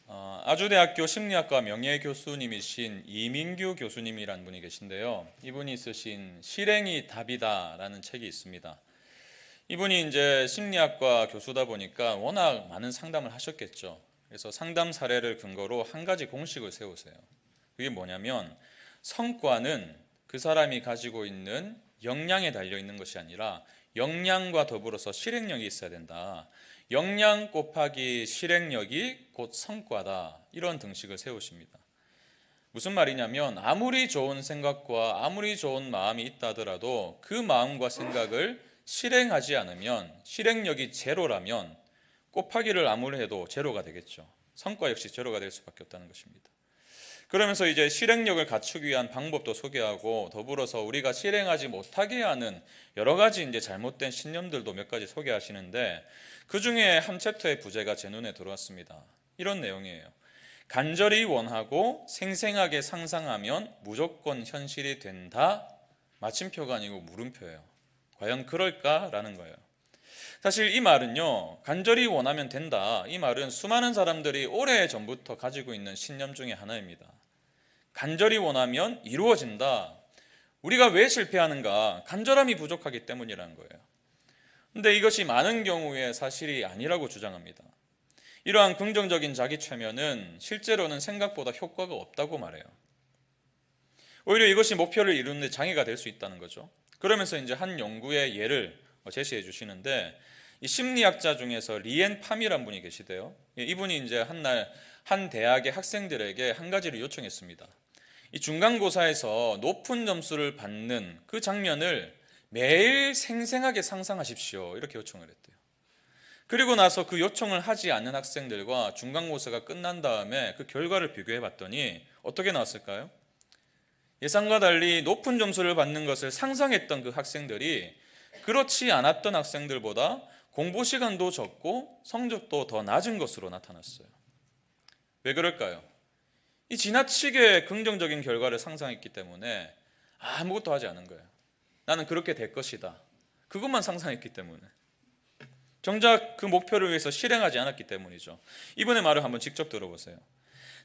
아주대학교 심리학과 명예교수님이신 이민규 교수님이란 분이 계신데요. 이분이 쓰신 실행이 답이다라는 책이 있습니다. 이분이 이제 심리학과 교수다 보니까 워낙 많은 상담을 하셨겠죠. 그래서 상담 사례를 근거로 한 가지 공식을 세우세요. 그게 뭐냐면 성과는 그 사람이 가지고 있는 역량에 달려 있는 것이 아니라 역량과 더불어서 실행력이 있어야 된다. 역량 곱하기 실행력이 곧 성과다. 이런 등식을 세우십니다. 무슨 말이냐면 아무리 좋은 생각과 아무리 좋은 마음이 있다 하더라도 그 마음과 생각을 실행하지 않으면, 실행력이 제로라면 곱하기를 아무리 해도 제로가 되겠죠. 성과 역시 제로가 될 수밖에 없다는 것입니다. 그러면서 이제 실행력을 갖추기 위한 방법도 소개하고, 더불어서 우리가 실행하지 못하게 하는 여러 가지 이제 잘못된 신념들도 몇 가지 소개하시는데, 그 중에 한 챕터의 부제가 제 눈에 들어왔습니다. 이런 내용이에요. 간절히 원하고 생생하게 상상하면 무조건 현실이 된다. 마침표가 아니고 물음표예요. 과연 그럴까라는 거예요. 사실 이 말은요, 간절히 원하면 된다. 이 말은 수많은 사람들이 오래전부터 가지고 있는 신념 중에 하나입니다. 간절히 원하면 이루어진다. 우리가 왜 실패하는가? 간절함이 부족하기 때문이라는 거예요. 근데 이것이 많은 경우에 사실이 아니라고 주장합니다. 이러한 긍정적인 자기 최면은 실제로는 생각보다 효과가 없다고 말해요. 오히려 이것이 목표를 이루는 데 장애가 될 수 있다는 거죠. 그러면서 이제 한 연구의 예를 제시해 주시는데, 이 심리학자 중에서 리엔 팜이란 분이 계시대요. 이분이 이제 한 대학의 학생들에게 한 가지를 요청했습니다. 이 중간고사에서 높은 점수를 받는 그 장면을 매일 생생하게 상상하십시오. 이렇게 요청을 했대요. 그리고 나서 그 요청을 하지 않는 학생들과 중간고사가 끝난 다음에 그 결과를 비교해 봤더니 어떻게 나왔을까요? 예상과 달리 높은 점수를 받는 것을 상상했던 그 학생들이 그렇지 않았던 학생들보다 공부 시간도 적고 성적도 더 낮은 것으로 나타났어요. 왜 그럴까요? 이 지나치게 긍정적인 결과를 상상했기 때문에 아무것도 하지 않은 거예요. 나는 그렇게 될 것이다. 그것만 상상했기 때문에. 정작 그 목표를 위해서 실행하지 않았기 때문이죠. 이분의 말을 한번 직접 들어보세요.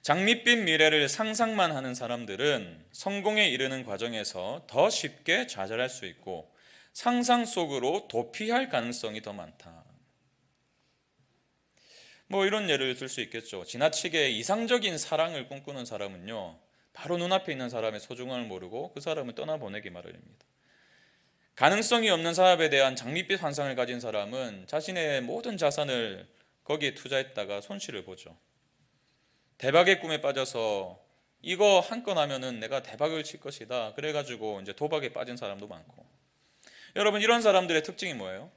장밋빛 미래를 상상만 하는 사람들은 성공에 이르는 과정에서 더 쉽게 좌절할 수 있고 상상 속으로 도피할 가능성이 더 많다. 뭐 이런 예를 들 수 있겠죠. 지나치게 이상적인 사랑을 꿈꾸는 사람은요, 바로 눈앞에 있는 사람의 소중함을 모르고 그 사람을 떠나보내기 마련입니다. 가능성이 없는 사업에 대한 장밋빛 환상을 가진 사람은 자신의 모든 자산을 거기에 투자했다가 손실을 보죠. 대박의 꿈에 빠져서 이거 한 건 하면은 내가 대박을 칠 것이다. 그래가지고 이제 도박에 빠진 사람도 많고. 여러분, 이런 사람들의 특징이 뭐예요?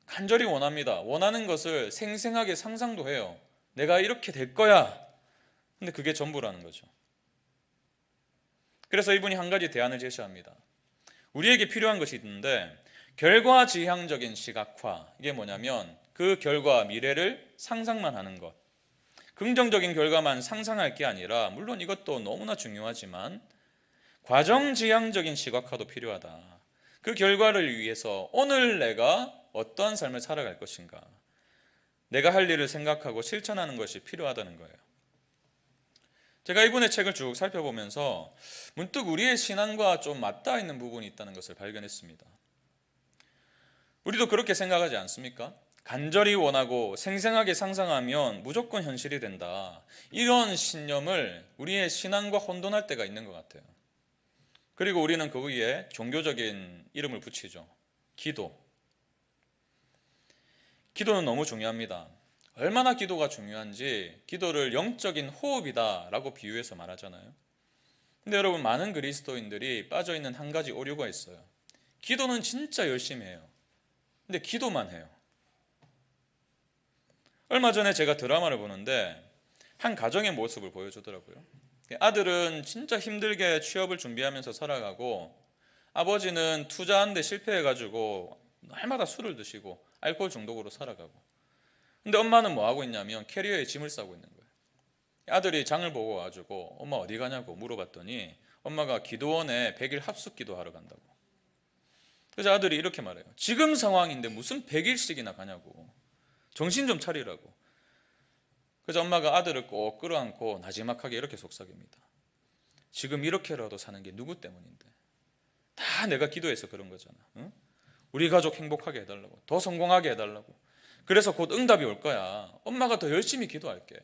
간절히 원합니다. 원하는 것을 생생하게 상상도 해요. 내가 이렇게 될 거야. 근데 그게 전부라는 거죠. 그래서 이분이 한 가지 대안을 제시합니다. 우리에게 필요한 것이 있는데, 결과지향적인 시각화. 이게 뭐냐면 그 결과, 미래를 상상만 하는 것. 긍정적인 결과만 상상할 게 아니라, 물론 이것도 너무나 중요하지만 과정지향적인 시각화도 필요하다. 그 결과를 위해서 오늘 내가 어떠한 삶을 살아갈 것인가, 내가 할 일을 생각하고 실천하는 것이 필요하다는 거예요. 제가 이분의 책을 쭉 살펴보면서 문득 우리의 신앙과 좀 맞닿아 있는 부분이 있다는 것을 발견했습니다. 우리도 그렇게 생각하지 않습니까? 간절히 원하고 생생하게 상상하면 무조건 현실이 된다. 이런 신념을 우리의 신앙과 혼돈할 때가 있는 것 같아요. 그리고 우리는 거기에 종교적인 이름을 붙이죠. 기도. 기도는 너무 중요합니다. 얼마나 기도가 중요한지 기도를 영적인 호흡이다라고 비유해서 말하잖아요. 근데 여러분, 많은 그리스도인들이 빠져있는 한 가지 오류가 있어요. 기도는 진짜 열심히 해요. 근데 기도만 해요. 얼마 전에 제가 드라마를 보는데 한 가정의 모습을 보여주더라고요. 아들은 진짜 힘들게 취업을 준비하면서 살아가고, 아버지는 투자하는데 실패해가지고 날마다 술을 드시고 알코올 중독으로 살아가고, 근데 엄마는 뭐 하고 있냐면 캐리어에 짐을 싸고 있는 거예요. 아들이 장을 보고 와가지고 엄마 어디 가냐고 물어봤더니 엄마가 기도원에 100일 합숙 기도하러 간다고. 그래서 아들이 이렇게 말해요. 지금 상황인데 무슨 100일씩이나 가냐고. 정신 좀 차리라고. 그래서 엄마가 아들을 꼭 끌어안고 나지막하게 이렇게 속삭입니다. 지금 이렇게라도 사는 게 누구 때문인데? 다 내가 기도해서 그런 거잖아. 응? 우리 가족 행복하게 해달라고, 더 성공하게 해달라고. 그래서 곧 응답이 올 거야. 엄마가 더 열심히 기도할게.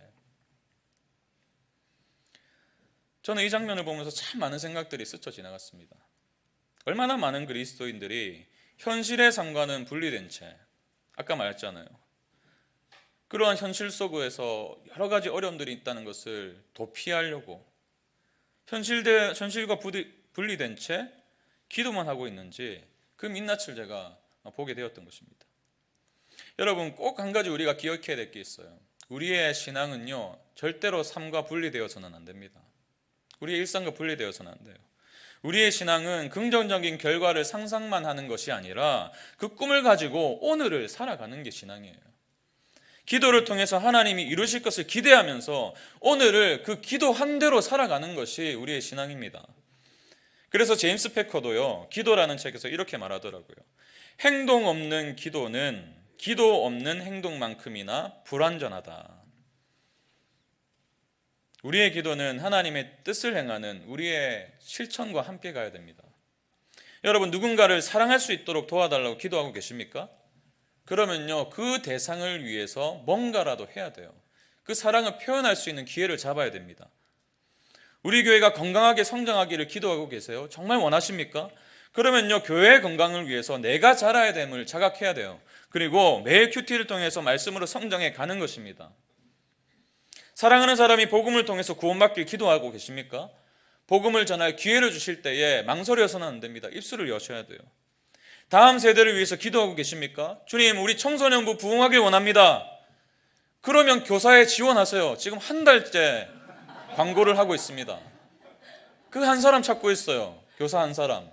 저는 이 장면을 보면서 참 많은 생각들이 스쳐 지나갔습니다. 얼마나 많은 그리스도인들이 현실의 삶과는 분리된 채, 아까 말했잖아요, 그러한 현실 속에서 여러 가지 어려움들이 있다는 것을 도피하려고 현실과 분리된 채 기도만 하고 있는지 그 민낯을 제가 보게 되었던 것입니다. 여러분, 꼭 한 가지 우리가 기억해야 될 게 있어요. 우리의 신앙은요, 절대로 삶과 분리되어서는 안 됩니다. 우리의 일상과 분리되어서는 안 돼요. 우리의 신앙은 긍정적인 결과를 상상만 하는 것이 아니라 그 꿈을 가지고 오늘을 살아가는 게 신앙이에요. 기도를 통해서 하나님이 이루실 것을 기대하면서 오늘을 그 기도한 대로 살아가는 것이 우리의 신앙입니다. 그래서 제임스 패커도요, 기도라는 책에서 이렇게 말하더라고요. 행동 없는 기도는 기도 없는 행동만큼이나 불완전하다. 우리의 기도는 하나님의 뜻을 행하는 우리의 실천과 함께 가야 됩니다. 여러분, 누군가를 사랑할 수 있도록 도와달라고 기도하고 계십니까? 그러면요, 그 대상을 위해서 뭔가라도 해야 돼요. 그 사랑을 표현할 수 있는 기회를 잡아야 됩니다. 우리 교회가 건강하게 성장하기를 기도하고 계세요? 정말 원하십니까? 그러면요, 교회의 건강을 위해서 내가 자라야 됨을 자각해야 돼요. 그리고 매일 큐티를 통해서 말씀으로 성장해 가는 것입니다. 사랑하는 사람이 복음을 통해서 구원받길 기도하고 계십니까? 복음을 전할 기회를 주실 때에 망설여서는 안 됩니다. 입술을 여셔야 돼요. 다음 세대를 위해서 기도하고 계십니까? 주님, 우리 청소년부 부흥하길 원합니다. 그러면 교사에 지원하세요. 지금 한 달째 광고를 하고 있습니다. 그 한 사람 찾고 있어요. 교사 한 사람.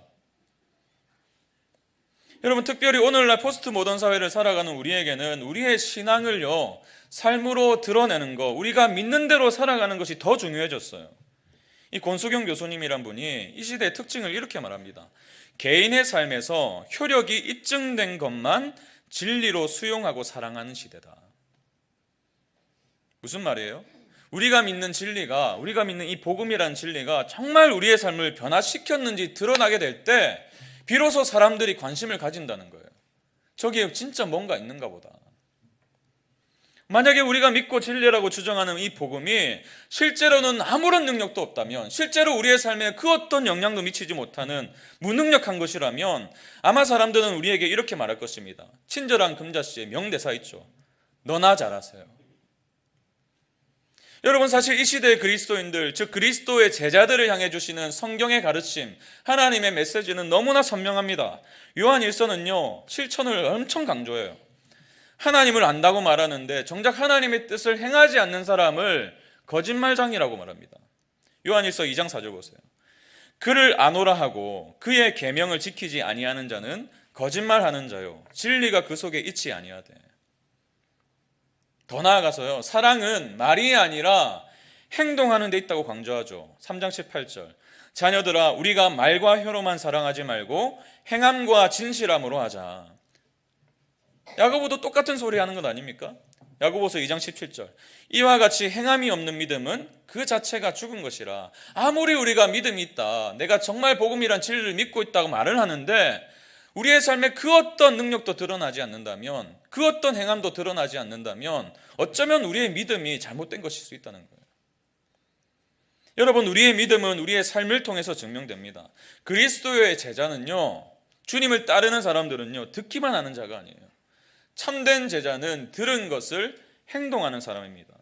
여러분, 특별히 오늘날 포스트 모던 사회를 살아가는 우리에게는 우리의 신앙을요, 삶으로 드러내는 거, 우리가 믿는 대로 살아가는 것이 더 중요해졌어요. 이 권수경 교수님이란 분이 이 시대의 특징을 이렇게 말합니다. 개인의 삶에서 효력이 입증된 것만 진리로 수용하고 사랑하는 시대다. 무슨 말이에요? 우리가 믿는 진리가, 우리가 믿는 이 복음이라는 진리가 정말 우리의 삶을 변화시켰는지 드러나게 될 때 비로소 사람들이 관심을 가진다는 거예요. 저기에 진짜 뭔가 있는가 보다. 만약에 우리가 믿고 진리라고 주장하는 이 복음이 실제로는 아무런 능력도 없다면, 실제로 우리의 삶에 그 어떤 영향도 미치지 못하는 무능력한 것이라면 아마 사람들은 우리에게 이렇게 말할 것입니다. 친절한 금자씨의 명대사 있죠. 너나 잘하세요. 여러분, 사실 이 시대의 그리스도인들, 즉 그리스도의 제자들을 향해 주시는 성경의 가르침, 하나님의 메시지는 너무나 선명합니다. 요한 1서는요, 실천을 엄청 강조해요. 하나님을 안다고 말하는데 정작 하나님의 뜻을 행하지 않는 사람을 거짓말장이라고 말합니다. 요한 1서 2장 4절 보세요. 그를 아노라 하고 그의 계명을 지키지 아니하는 자는 거짓말하는 자요, 진리가 그 속에 있지 아니하되. 더 나아가서요, 사랑은 말이 아니라 행동하는 데 있다고 강조하죠. 3장 18절. 자녀들아, 우리가 말과 혀로만 사랑하지 말고 행함과 진실함으로 하자. 야고보도 똑같은 소리 하는 것 아닙니까? 야고보서 2장 17절. 이와 같이 행함이 없는 믿음은 그 자체가 죽은 것이라. 아무리 우리가 믿음이 있다, 내가 정말 복음이란 진리를 믿고 있다고 말을 하는데 우리의 삶에 그 어떤 능력도 드러나지 않는다면, 그 어떤 행함도 드러나지 않는다면 어쩌면 우리의 믿음이 잘못된 것일 수 있다는 거예요. 여러분, 우리의 믿음은 우리의 삶을 통해서 증명됩니다. 그리스도의 제자는요, 주님을 따르는 사람들은요, 듣기만 하는 자가 아니에요. 참된 제자는 들은 것을 행동하는 사람입니다.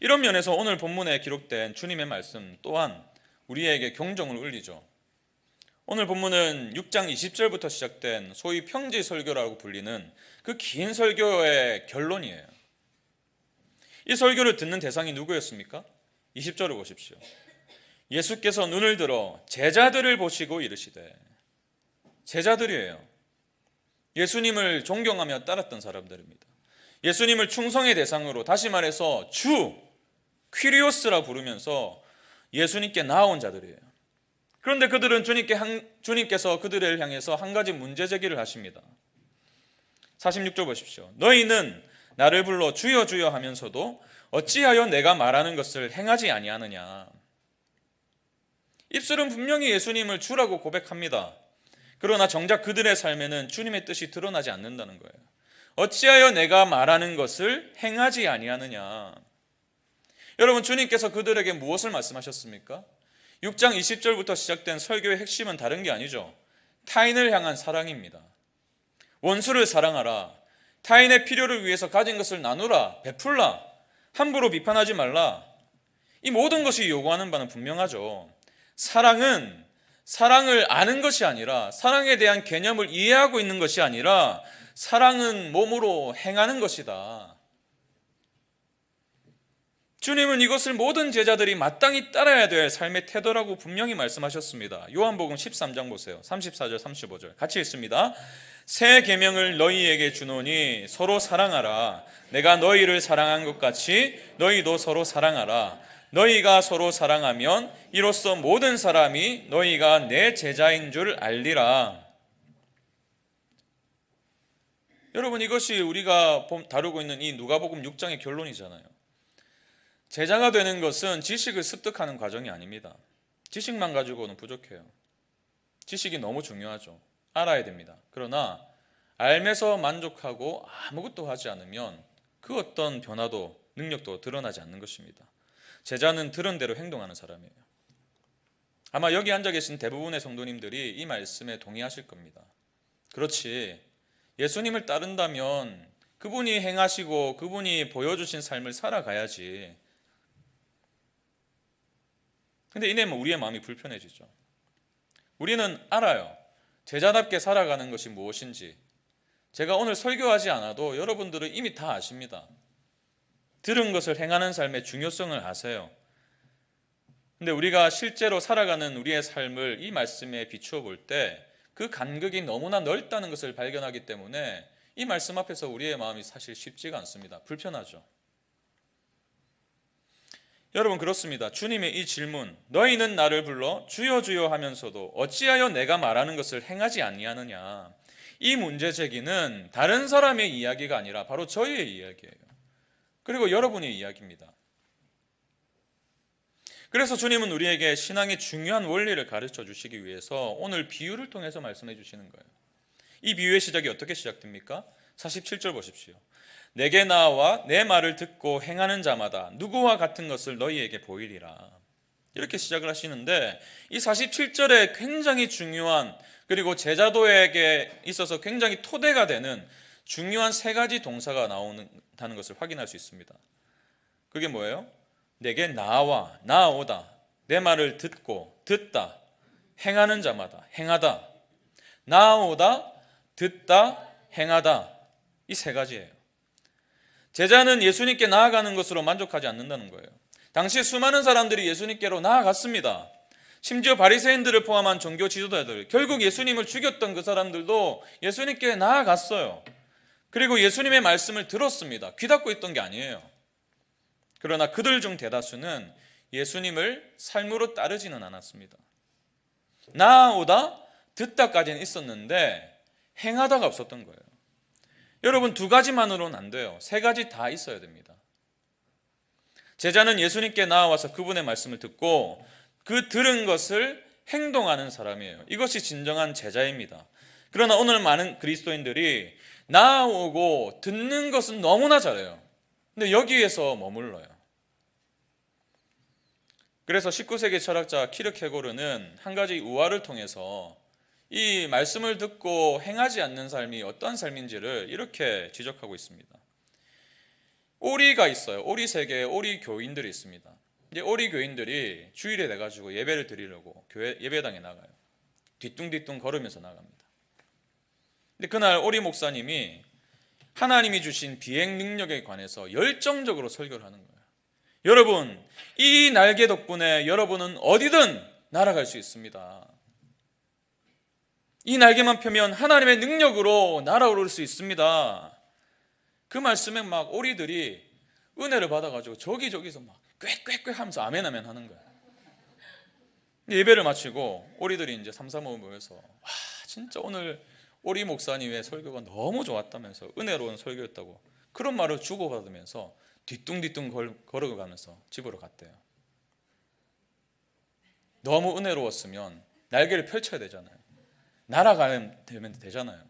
이런 면에서 오늘 본문에 기록된 주님의 말씀 또한 우리에게 경종을 울리죠. 오늘 본문은 6장 20절부터 시작된 소위 평지 설교라고 불리는 그 긴 설교의 결론이에요. 이 설교를 듣는 대상이 누구였습니까? 20절을 보십시오. 예수께서 눈을 들어 제자들을 보시고 이르시되. 제자들이에요. 예수님을 존경하며 따랐던 사람들입니다. 예수님을 충성의 대상으로, 다시 말해서 주, 퀴리오스라 부르면서 예수님께 나아온 자들이에요. 그런데 그들은 주님께서 그들을 향해서 한 가지 문제 제기를 하십니다. 46절 보십시오. 너희는 나를 불러 주여 주여 하면서도 어찌하여 내가 말하는 것을 행하지 아니하느냐. 입술은 분명히 예수님을 주라고 고백합니다. 그러나 정작 그들의 삶에는 주님의 뜻이 드러나지 않는다는 거예요. 어찌하여 내가 말하는 것을 행하지 아니하느냐. 여러분, 주님께서 그들에게 무엇을 말씀하셨습니까? 6장 20절부터 시작된 설교의 핵심은 다른 게 아니죠. 타인을 향한 사랑입니다. 원수를 사랑하라. 타인의 필요를 위해서 가진 것을 나누라. 베풀라. 함부로 비판하지 말라. 이 모든 것이 요구하는 바는 분명하죠. 사랑은 사랑을 아는 것이 아니라, 사랑에 대한 개념을 이해하고 있는 것이 아니라, 사랑은 몸으로 행하는 것이다. 주님은 이것을 모든 제자들이 마땅히 따라야 될 삶의 태도라고 분명히 말씀하셨습니다. 요한복음 13장 보세요. 34절 35절 같이 읽습니다. 새 계명을 너희에게 주노니 서로 사랑하라. 내가 너희를 사랑한 것 같이 너희도 서로 사랑하라. 너희가 서로 사랑하면 이로써 모든 사람이 너희가 내 제자인 줄 알리라. 여러분, 이것이 우리가 다루고 있는 이 누가복음 6장의 결론이잖아요. 제자가 되는 것은 지식을 습득하는 과정이 아닙니다. 지식만 가지고는 부족해요. 지식이 너무 중요하죠. 알아야 됩니다. 그러나 알면서 만족하고 아무것도 하지 않으면 그 어떤 변화도 능력도 드러나지 않는 것입니다. 제자는 들은 대로 행동하는 사람이에요. 아마 여기 앉아 계신 대부분의 성도님들이 이 말씀에 동의하실 겁니다. 그렇지, 예수님을 따른다면 그분이 행하시고 그분이 보여주신 삶을 살아가야지. 근데 이내면 우리의 마음이 불편해지죠. 우리는 알아요. 제자답게 살아가는 것이 무엇인지. 제가 오늘 설교하지 않아도 여러분들은 이미 다 아십니다. 들은 것을 행하는 삶의 중요성을 아세요. 근데 우리가 실제로 살아가는 우리의 삶을 이 말씀에 비추어 볼 때 그 간극이 너무나 넓다는 것을 발견하기 때문에 이 말씀 앞에서 우리의 마음이 사실 쉽지가 않습니다. 불편하죠. 여러분, 그렇습니다. 주님의 이 질문, 너희는 나를 불러 주여 주여 하면서도 어찌하여 내가 말하는 것을 행하지 아니하느냐. 이 문제 제기는 다른 사람의 이야기가 아니라 바로 저희의 이야기예요. 그리고 여러분의 이야기입니다. 그래서 주님은 우리에게 신앙의 중요한 원리를 가르쳐 주시기 위해서 오늘 비유를 통해서 말씀해 주시는 거예요. 이 비유의 시작이 어떻게 시작됩니까? 47절 보십시오. 내게 나와 내 말을 듣고 행하는 자마다 누구와 같은 것을 너희에게 보이리라. 이렇게 시작을 하시는데 이 47절에 굉장히 중요한, 그리고 제자도에게 있어서 굉장히 토대가 되는 중요한 세 가지 동사가 나온다는 것을 확인할 수 있습니다. 그게 뭐예요? 내게 나와, 나오다, 내 말을 듣고, 듣다, 행하는 자마다, 행하다, 나오다, 듣다, 행하다. 이 세 가지예요. 제자는 예수님께 나아가는 것으로 만족하지 않는다는 거예요. 당시 수많은 사람들이 예수님께로 나아갔습니다. 심지어 바리새인들을 포함한 종교 지도자들, 결국 예수님을 죽였던 그 사람들도 예수님께 나아갔어요. 그리고 예수님의 말씀을 들었습니다. 귀 닫고 있던 게 아니에요. 그러나 그들 중 대다수는 예수님을 삶으로 따르지는 않았습니다. 나아오다, 듣다까지는 있었는데 행하다가 없었던 거예요. 여러분, 두 가지만으로는 안 돼요. 세 가지 다 있어야 됩니다. 제자는 예수님께 나아와서 그분의 말씀을 듣고 그 들은 것을 행동하는 사람이에요. 이것이 진정한 제자입니다. 그러나 오늘 많은 그리스도인들이 나아오고 듣는 것은 너무나 잘해요. 근데 여기에서 머물러요. 그래서 19세기 철학자 키르케고르는 한 가지 우화를 통해서 이 말씀을 듣고 행하지 않는 삶이 어떤 삶인지를 이렇게 지적하고 있습니다. 오리가 있어요. 오리 세계에 오리 교인들이 있습니다. 이제 오리 교인들이 주일에 돼가지고 예배를 드리려고 교회 예배당에 나가요. 뒤뚱뒤뚱 걸으면서 나갑니다. 근데 그날 오리 목사님이 하나님이 주신 비행 능력에 관해서 열정적으로 설교를 하는 거예요. 여러분, 이 날개 덕분에 여러분은 어디든 날아갈 수 있습니다. 이 날개만 펴면 하나님의 능력으로 날아오를 수 있습니다. 그 말씀에 막 오리들이 은혜를 받아가지고 저기저기서 막 꽥꽥꽥 하면서 아멘 아멘 하는 거예요. 예배를 마치고 오리들이 이제 3, 4, 5 모여서 진짜 오늘 오리 목사님의 설교가 너무 좋았다면서 은혜로운 설교였다고 그런 말을 주고받으면서 뒤뚱뒤뚱 걸어가면서 집으로 갔대요. 너무 은혜로웠으면 날개를 펼쳐야 되잖아요. 날아가면 되잖아요.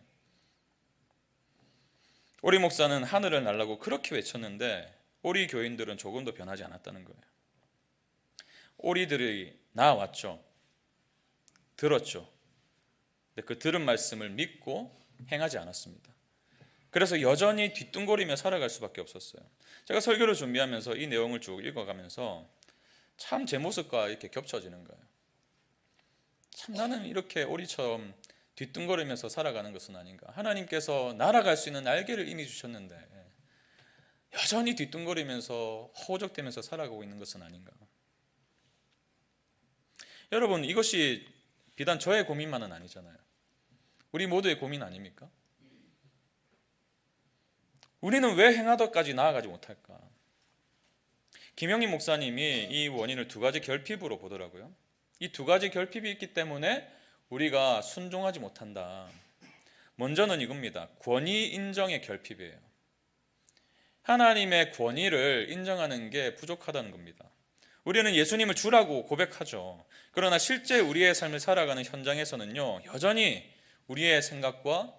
오리 목사는 하늘을 날라고 그렇게 외쳤는데 오리 교인들은 조금도 변하지 않았다는 거예요. 오리들이 나왔죠. 들었죠. 근데 그 들은 말씀을 믿고 행하지 않았습니다. 그래서 여전히 뒤뚱거리며 살아갈 수밖에 없었어요. 제가 설교를 준비하면서 이 내용을 쭉 읽어가면서 참 제 모습과 이렇게 겹쳐지는 거예요. 참 나는 이렇게 오리처럼 뒤뚱거리면서 살아가는 것은 아닌가. 하나님께서 날아갈 수 있는 날개를 이미 주셨는데 여전히 뒤뚱거리면서 허우적대면서 살아가고 있는 것은 아닌가. 여러분, 이것이 비단 저의 고민만은 아니잖아요. 우리 모두의 고민 아닙니까? 우리는 왜 행하도까지 나아가지 못할까? 김영희 목사님이 이 원인을 두 가지 결핍으로 보더라고요. 이 두 가지 결핍이 있기 때문에 우리가 순종하지 못한다. 먼저는 이겁니다. 권위 인정의 결핍이에요. 하나님의 권위를 인정하는 게 부족하다는 겁니다. 우리는 예수님을 주라고 고백하죠. 그러나 실제 우리의 삶을 살아가는 현장에서는요, 여전히 우리의 생각과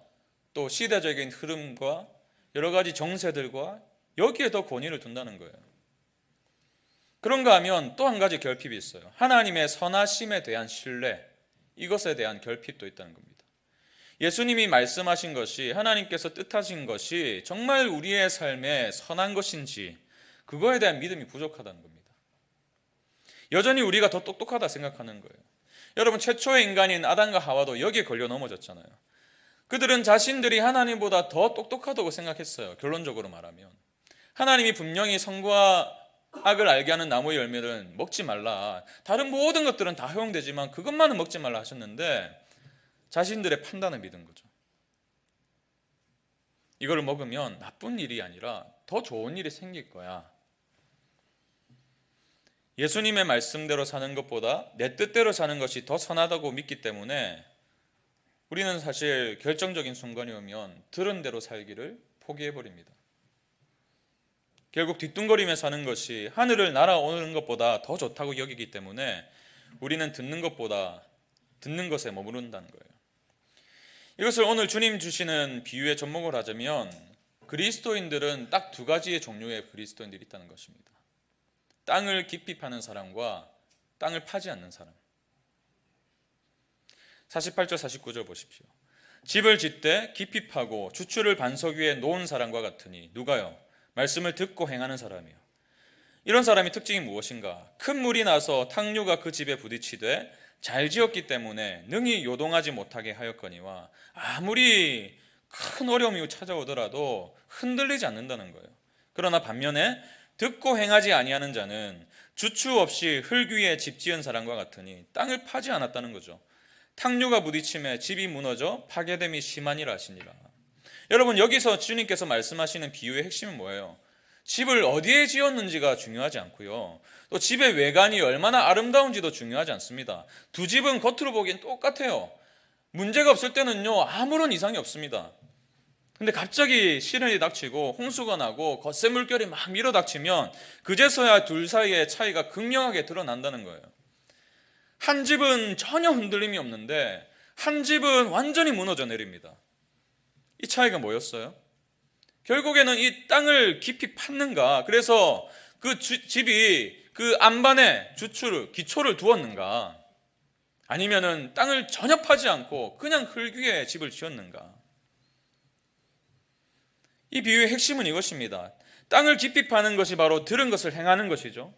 또 시대적인 흐름과 여러 가지 정세들과 여기에 더 권위를 둔다는 거예요. 그런가 하면 또 한 가지 결핍이 있어요. 하나님의 선하심에 대한 신뢰, 이것에 대한 결핍도 있다는 겁니다. 예수님이 말씀하신 것이, 하나님께서 뜻하신 것이 정말 우리의 삶에 선한 것인지 그거에 대한 믿음이 부족하다는 겁니다. 여전히 우리가 더 똑똑하다 생각하는 거예요. 여러분, 최초의 인간인 아담과 하와도 여기에 걸려 넘어졌잖아요. 그들은 자신들이 하나님보다 더 똑똑하다고 생각했어요. 결론적으로 말하면 하나님이 분명히 선과 악을 알게 하는 나무의 열매는 먹지 말라, 다른 모든 것들은 다 허용되지만 그것만은 먹지 말라 하셨는데 자신들의 판단을 믿은 거죠. 이걸 먹으면 나쁜 일이 아니라 더 좋은 일이 생길 거야. 예수님의 말씀대로 사는 것보다 내 뜻대로 사는 것이 더 선하다고 믿기 때문에 우리는 사실 결정적인 순간이 오면 들은 대로 살기를 포기해버립니다. 결국 뒤뚱거리며 사는 것이 하늘을 날아오는 것보다 더 좋다고 여기기 때문에 우리는 듣는 것보다 듣는 것에 머무른다는 거예요. 이것을 오늘 주님 주시는 비유에 접목을 하자면 그리스도인들은 딱 두 가지의 종류의 그리스도인들이 있다는 것입니다. 땅을 깊이 파는 사람과 땅을 파지 않는 사람. 48절 49절 보십시오. 집을 짓되 깊이 파고 주추를 반석 위에 놓은 사람과 같으니 누가요? 말씀을 듣고 행하는 사람이요. 이런 사람의 특징이 무엇인가? 큰 물이 나서 탕류가 그 집에 부딪히되 잘 지었기 때문에 능히 요동하지 못하게 하였거니와 아무리 큰 어려움이 찾아오더라도 흔들리지 않는다는 거예요. 그러나 반면에 듣고 행하지 아니하는 자는 주추 없이 흙 위에 집 지은 사람과 같으니 땅을 파지 않았다는 거죠. 탕류가 부딪힘에 집이 무너져 파괴됨이 심하니라 하시니라. 여러분, 여기서 주님께서 말씀하시는 비유의 핵심은 뭐예요? 집을 어디에 지었는지가 중요하지 않고요, 또 집의 외관이 얼마나 아름다운지도 중요하지 않습니다. 두 집은 겉으로 보기엔 똑같아요. 문제가 없을 때는요 아무런 이상이 없습니다. 근데 갑자기 시련이 닥치고 홍수가 나고 거센 물결이 막 밀어닥치면 그제서야 둘 사이의 차이가 극명하게 드러난다는 거예요. 한 집은 전혀 흔들림이 없는데 한 집은 완전히 무너져 내립니다. 이 차이가 뭐였어요? 결국에는 이 땅을 깊이 팠는가, 그래서 그 집이 그 안반에 기초를 두었는가, 아니면은 땅을 전혀 파지 않고 그냥 흙 위에 집을 지었는가. 이 비유의 핵심은 이것입니다. 땅을 깊이 파는 것이 바로 들은 것을 행하는 것이죠.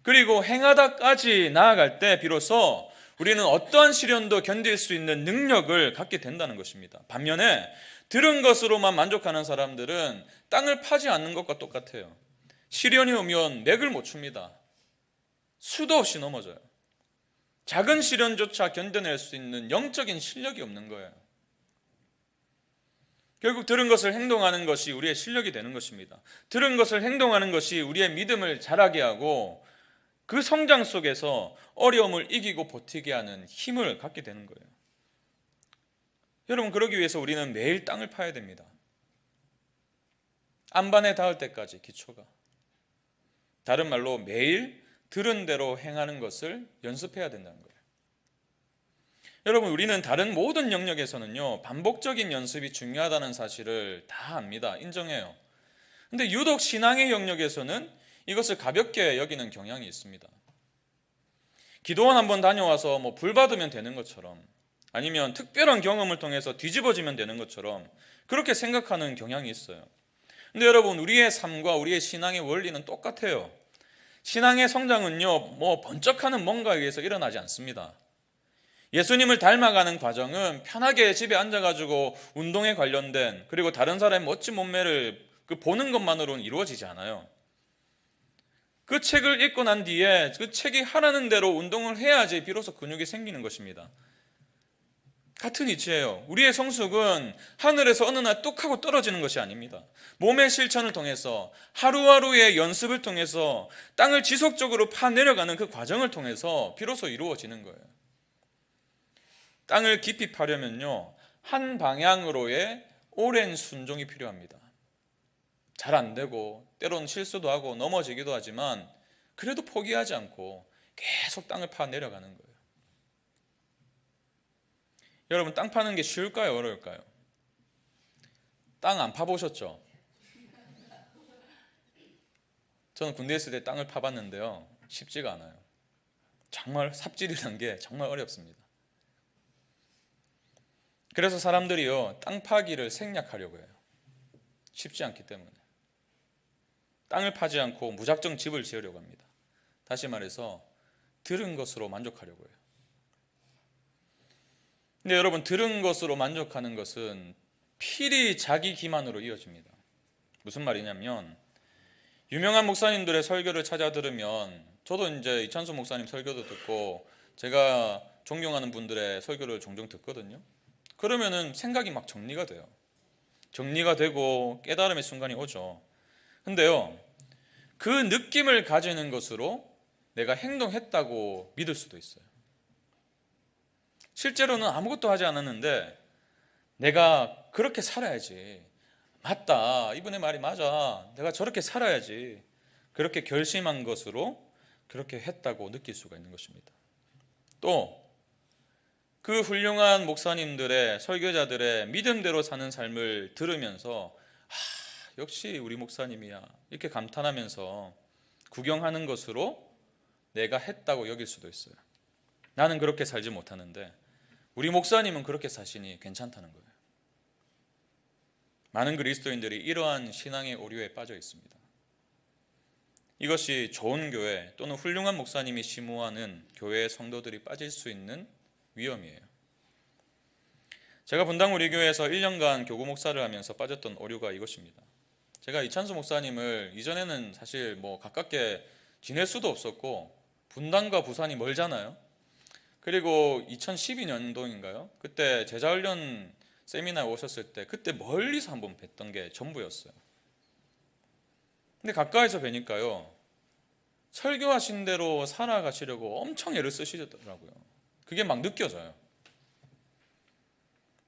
그리고 행하다까지 나아갈 때 비로소 우리는 어떠한 시련도 견딜 수 있는 능력을 갖게 된다는 것입니다. 반면에 들은 것으로만 만족하는 사람들은 땅을 파지 않는 것과 똑같아요. 시련이 오면 맥을 못 춥니다. 수도 없이 넘어져요. 작은 시련조차 견뎌낼 수 있는 영적인 실력이 없는 거예요. 결국 들은 것을 행동하는 것이 우리의 실력이 되는 것입니다. 들은 것을 행동하는 것이 우리의 믿음을 자라게 하고 그 성장 속에서 어려움을 이기고 버티게 하는 힘을 갖게 되는 거예요. 여러분, 그러기 위해서 우리는 매일 땅을 파야 됩니다. 안반에 닿을 때까지 기초가. 다른 말로 매일 들은 대로 행하는 것을 연습해야 된다는 거예요. 여러분, 우리는 다른 모든 영역에서는요, 반복적인 연습이 중요하다는 사실을 다 압니다. 인정해요. 근데 유독 신앙의 영역에서는 이것을 가볍게 여기는 경향이 있습니다. 기도원 한번 다녀와서 불 받으면 되는 것처럼, 아니면 특별한 경험을 통해서 뒤집어지면 되는 것처럼 그렇게 생각하는 경향이 있어요. 근데 여러분, 우리의 삶과 우리의 신앙의 원리는 똑같아요. 신앙의 성장은요, 번쩍하는 뭔가에 의해서 일어나지 않습니다. 예수님을 닮아가는 과정은 편하게 집에 앉아가지고 운동에 관련된, 그리고 다른 사람의 멋진 몸매를 보는 것만으로는 이루어지지 않아요. 그 책을 읽고 난 뒤에 그 책이 하라는 대로 운동을 해야지 비로소 근육이 생기는 것입니다. 같은 이치예요. 우리의 성숙은 하늘에서 어느 날 뚝 하고 떨어지는 것이 아닙니다. 몸의 실천을 통해서, 하루하루의 연습을 통해서, 땅을 지속적으로 파내려가는 그 과정을 통해서 비로소 이루어지는 거예요. 땅을 깊이 파려면요, 한 방향으로의 오랜 순종이 필요합니다. 잘 안 되고 때로는 실수도 하고 넘어지기도 하지만 그래도 포기하지 않고 계속 땅을 파 내려가는 거예요. 여러분, 땅 파는 게 쉬울까요? 어려울까요? 땅 안 파보셨죠? 저는 군대에 있을 때 땅을 파봤는데요, 쉽지가 않아요. 정말 삽질이라는 게 정말 어렵습니다. 그래서 사람들이요, 땅 파기를 생략하려고 해요. 쉽지 않기 때문에. 땅을 파지 않고 무작정 집을 지으려고 합니다. 다시 말해서 들은 것으로 만족하려고 해요. 근데 여러분, 들은 것으로 만족하는 것은 필히 자기 기만으로 이어집니다. 무슨 말이냐면, 유명한 목사님들의 설교를 찾아 들으면, 저도 이제 이찬수 목사님 설교도 듣고 제가 존경하는 분들의 설교를 종종 듣거든요. 그러면은 생각이 막 정리가 돼요. 정리가 되고 깨달음의 순간이 오죠. 근데요, 그 느낌을 가지는 것으로 내가 행동했다고 믿을 수도 있어요. 실제로는 아무것도 하지 않았는데 내가 그렇게 살아야지, 맞다, 이분의 말이 맞아, 내가 저렇게 살아야지, 그렇게 결심한 것으로 그렇게 했다고 느낄 수가 있는 것입니다. 또 그 훌륭한 목사님들의, 설교자들의 믿음대로 사는 삶을 들으면서 역시 우리 목사님이야, 이렇게 감탄하면서 구경하는 것으로 내가 했다고 여길 수도 있어요. 나는 그렇게 살지 못하는데 우리 목사님은 그렇게 사시니 괜찮다는 거예요. 많은 그리스도인들이 이러한 신앙의 오류에 빠져 있습니다. 이것이 좋은 교회 또는 훌륭한 목사님이 심우하는 교회의 성도들이 빠질 수 있는 위험이에요. 제가 분당 우리 교회에서 1년간 교구 목사를 하면서 빠졌던 오류가 이것입니다. 제가 이찬수 목사님을 이전에는 사실 가깝게 지낼 수도 없었고, 분당과 부산이 멀잖아요. 그리고 2012년도인가요? 그때 제자훈련 세미나에 오셨을 때 그때 멀리서 한번 뵀던 게 전부였어요. 근데 가까이서 뵈니까요, 설교하신 대로 살아가시려고 엄청 애를 쓰시더라고요. 그게 막 느껴져요.